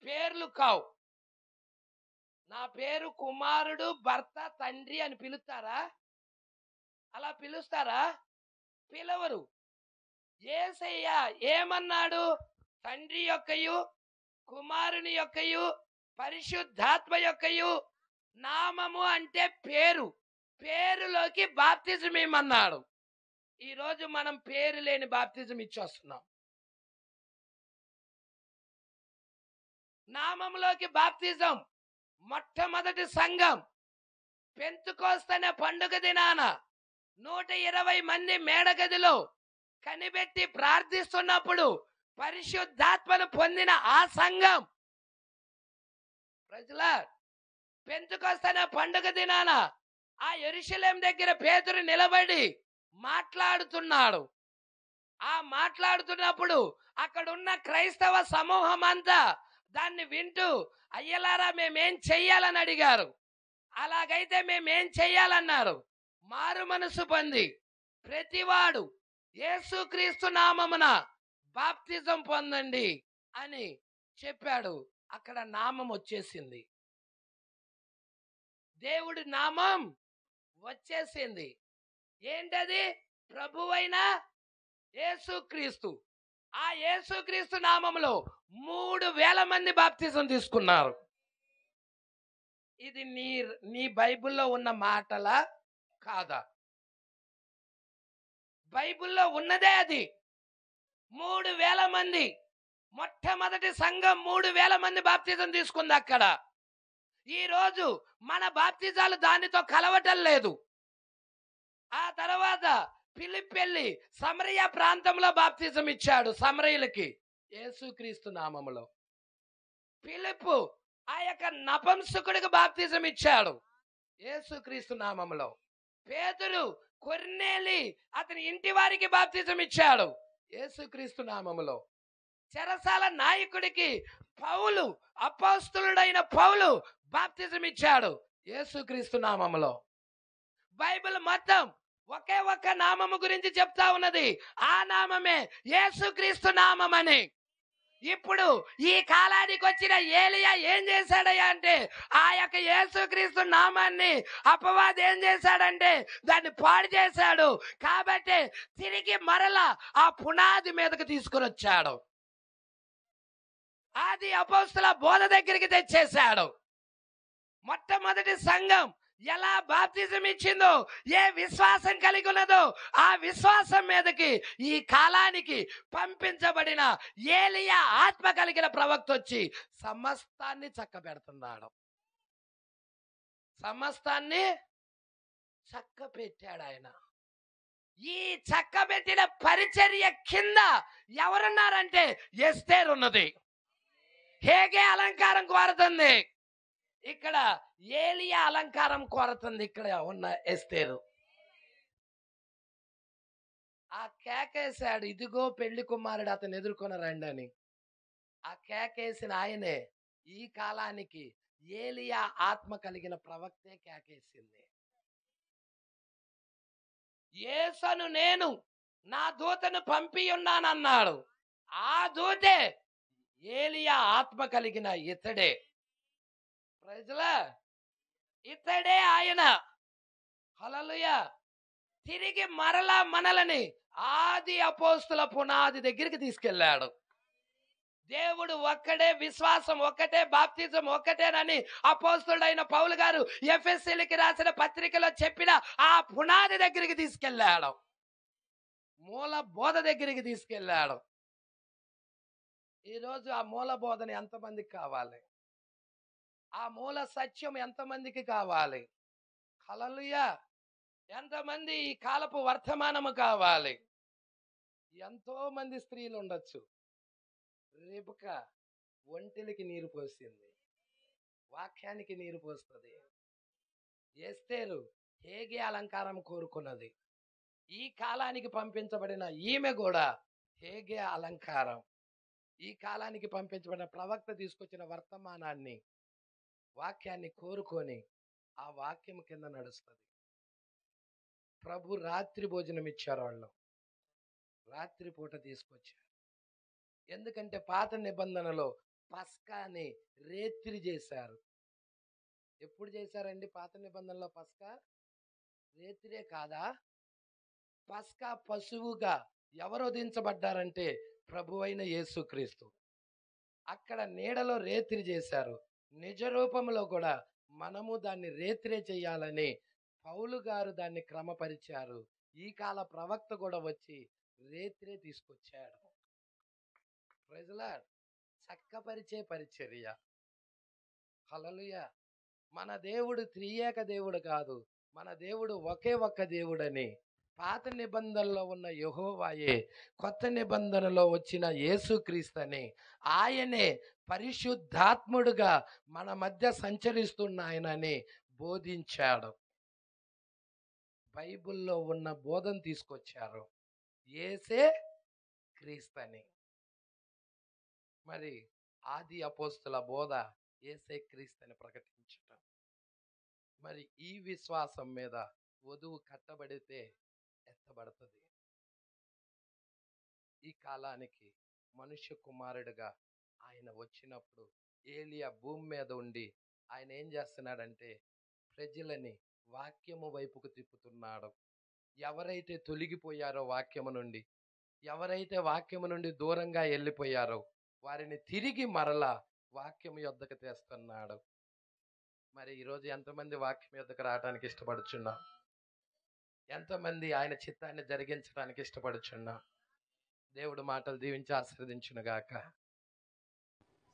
పేర్లు కావు. నా పేరు కుమారుడు, భర్త, తండ్రి అని పిలుస్తారా? అలా పిలుస్తారా? పిలవరు. యేసయ్య ఏమన్నాడు? తండ్రి యొక్కయు కుమారుని యొక్కయు పరిశుద్ధాత్మ యొక్కయు నామము అంటే పేరు. పేరులోకి బాప్తిజం ఇమ్మన్నాడు. ఈరోజు మనం పేరు లేని బాప్తిజం ఇచ్చొస్తున్నాం. నామంలోకి బాప్తిజం. మొట్టమొదటి సంఘం పెంతుకోస్తు అనే పండుగ దినాన 120 మంది మేడగదిలో కనిపెట్టి ప్రార్థిస్తున్నప్పుడు పరిశుద్ధాత్మను పొందిన ఆ సంఘం ప్రజలా పెంతుకోస్తు అనే పండుగ దినాన ఆ యెరూషలేం దగ్గర పేతురు నిలబడి మాట్లాడుతున్నాడు. ఆ మాట్లాడుతున్నప్పుడు అక్కడున్న క్రైస్తవ సమూహం అంతా దాన్ని వింటూ అయ్యలారా మేమేం చెయ్యాలని అడిగారు. అలాగైతే మేమేం చెయ్యాలన్నారు? మారు మనసు పొంది ప్రతివాడు యేసుక్రీస్తు నామమున బాప్తిజం పొందండి అని చెప్పాడు. అక్కడ నామం వచ్చేసింది, దేవుడి నామం వచ్చేసింది. ఏంటది? ప్రభువైన యేసుక్రీస్తు. ఆ యేసుక్రీస్తు నామములో 3000 మంది బాప్తిజం తీసుకున్నారు. ఇది నీ బైబిల్లో ఉన్న మాటలా కాదా? బైబిల్లో ఉన్నదే అది. 3000 మంది. మొట్టమొదటి సంఘం 3000 మంది బాప్తిజం తీసుకుంది అక్కడ. ఈరోజు మన బాప్తిజాలు దానితో కలవటం లేదు. ఆ తర్వాత ఫిలిప్పి సమరయ ప్రాంతంలో బాప్తిజం ఇచ్చాడు సమరయులకి యేసుక్రీస్తు నామములో. ఫిలిప్పు ఆ యొక్క నపుంసకుడికి బాప్తిజం ఇచ్చాడు. యేసుక్రీస్తు నామములో. పేతురు, కొర్నేలి అతని ఇంటి వారికి బాప్తిజం ఇచ్చాడు యేసుక్రీస్తు నామములో. చెరసాల నాయకుడికి పౌలు, అపోస్తలుడైన పౌలు బాప్తిజం ఇచ్చాడు యేసుక్రీస్తు నామములో. బైబిల్ మొత్తం ఒకే ఒక్క నామము గురించి చెప్తా ఉన్నది. ఆ నామమే యేసుక్రీస్తు నామమని. ఇప్పుడు ఈ కాలానికి వచ్చిన ఏలియా ఏం చేశాడయ్యా అంటే, ఆ యొక్క యేసుక్రీస్తు నామాన్ని అపవాది ఏం చేశాడంటే దాన్ని పాడు చేశాడు. కాబట్టి తిరిగి మరలా ఆ పునాది మీదకి తీసుకుని వచ్చాడు. ఆది అపోస్తల బోధ దగ్గరికి తెచ్చేశాడు. మొట్టమొదటి సంఘం ఎలా బాప్తిజం ఇచ్చిందో, ఏ విశ్వాసం కలిగి ఉన్నదో ఆ విశ్వాసం మీదకి ఈ కాలానికి పంపించబడిన ఏలియా ఆత్మ కలిగిన ప్రవక్త వచ్చి సమస్తాన్ని చక్కబెడుతున్నాడు. సమస్తాన్ని చక్కబెట్టాడు ఆయన. ఈ చక్కబెట్టిన పరిచర్య కింద ఎవరున్నారంటే ఎస్తేరు ఉన్నది. హేగే అలంకారం కోరుతుంది, ఇక్కడ ఏలియా అలంకారం కోరుతుంది. ఇక్కడ ఉన్న ఎస్తేరు ఆ కేకేశాడు, ఇదిగో పెళ్లి కుమారుడు అతను ఎదుర్కొని రండి అని. ఆ కేకేసిన ఆయనే ఈ కాలానికి ఏలియా ఆత్మ కలిగిన ప్రవక్తే కేకేసింది. యేసును నేను నా దూతను పంపి ఉన్నానన్నాడు. ఆ దూతే ఏలియా ఆత్మ కలిగిన ఇతడే. ప్రజలా, ఇతడే ఆయన. హల్లెలూయా. తిరిగి మరలా మనలని ఆది అపోస్తుల పునాది దగ్గరికి తీసుకెళ్ళాడు. దేవుడు ఒక్కడే, విశ్వాసం ఒక్కటే, బాప్తిజం ఒక్కటేనని అపోస్తుడైన పౌలు గారు ఎఫెసీయులకి రాసిన పత్రికలో చెప్పిన ఆ పునాది దగ్గరికి తీసుకెళ్ళాడు. మూల బోధ దగ్గరికి తీసుకెళ్ళాడు. ఈరోజు ఆ మూల బోధన ఎంతమందికి కావాలి? ఆ మూల సత్యం ఎంతమందికి కావాలి? హల్లెలూయా. ఎంతమంది ఈ కాలపు వర్తమానము కావాలి? ఎంతో మంది స్త్రీలు ఉండొచ్చు. రేపుక ఒంటెలకి నీరు పోసింది, వాక్యానికి నీరు పోస్తుంది. ఎస్తేరు హేగే అలంకారం కోరుకున్నది. ఈ కాలానికి పంపించబడిన ఈమె కూడా హేగే అలంకారం. ఈ కాలానికి పంపించబడిన ప్రవక్త తీసుకొచ్చిన వర్తమానాన్ని, వాక్యాన్ని కోరుకొని ఆ వాక్యం కింద నడుస్తుంది. ప్రభు రాత్రి భోజనం ఇచ్చారు వాళ్ళు, రాత్రి పూట తీసుకొచ్చారు. ఎందుకంటే పాత నిబంధనలో పస్కాని రేత్రి చేశారు. ఎప్పుడు చేశారండి పాత నిబంధనలో పస్కా? రేత్రే కాదా? పస్కా పశువుగా ఎవరు వధించబడ్డారంటే ప్రభు అయిన యేసుక్రీస్తు. అక్కడ నీడలో రేత్రి చేశారు. నిజ రూపంలో కూడా మనము దాన్ని రేత్రే చేయాలని పౌలు గారు దాన్ని క్రమపరిచారు. ఈ కాల ప్రవక్త కూడా వచ్చి రేత్రే తీసుకొచ్చాడు. Praise lord. చక్కపరిచే పరిచర్య. హల్లెలూయా. మన దేవుడు త్రియేక దేవుడు కాదు, మన దేవుడు ఒకే ఒక్క దేవుడని పాత నిబంధనలో ఉన్న యెహోవాయే కొత్త నిబంధనలో వచ్చిన యేసుక్రీస్తు అని, ఆయనే పరిశుద్ధాత్ముడుగా మన మధ్య సంచరిస్తున్న ఆయనని బోధించాడు. బైబిల్లో ఉన్న బోధన తీసుకొచ్చారు. యేసే క్రీస్తని. మరి ఆది అపోస్తుల బోధ యేసే క్రీస్తని ప్రకటించటం. మరి ఈ విశ్వాసం మీద వధువు కట్టబడితే ఎత్తబడుతుంది. ఈ కాలానికి మనుష్య కుమారుడిగా ఆయన వచ్చినప్పుడు ఏలియా భూమి మీద ఉండి ఆయన ఏం చేస్తున్నాడంటే ప్రజలని వాక్యము వైపుకు తిప్పుతున్నాడు. ఎవరైతే తొలగిపోయారో వాక్యము నుండి, ఎవరైతే వాక్యము నుండి దూరంగా వెళ్ళిపోయారో వారిని తిరిగి మరలా వాక్యము యొద్దకు తెస్తున్నాడు. మరి ఈరోజు ఎంతమంది వాక్యం యొద్దకు రావడానికి ఇష్టపడుచున్నా? ఎంతమంది ఆయన చిత్తాన్ని జరిగించడానికి ఇష్టపడుచున్నా? దేవుడు మాటలు దీవించి ఆశీర్వదించునుగాక.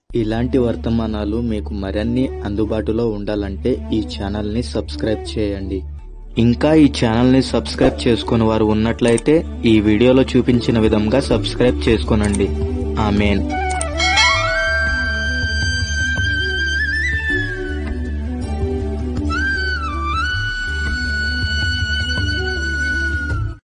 ఇలాంటి వర్తమానాలు మీకు మరిన్ని అందుబాటులో ఉండాలంటే ఈ ఛానల్ని సబ్స్క్రైబ్ చేయండి. ఇంకా ఈ ఛానల్ని సబ్స్క్రైబ్ చేసుకుని వారు ఉన్నట్లయితే ఈ వీడియోలో చూపించిన విధంగా సబ్స్క్రైబ్ చేసుకోనండి. ఆమేన్.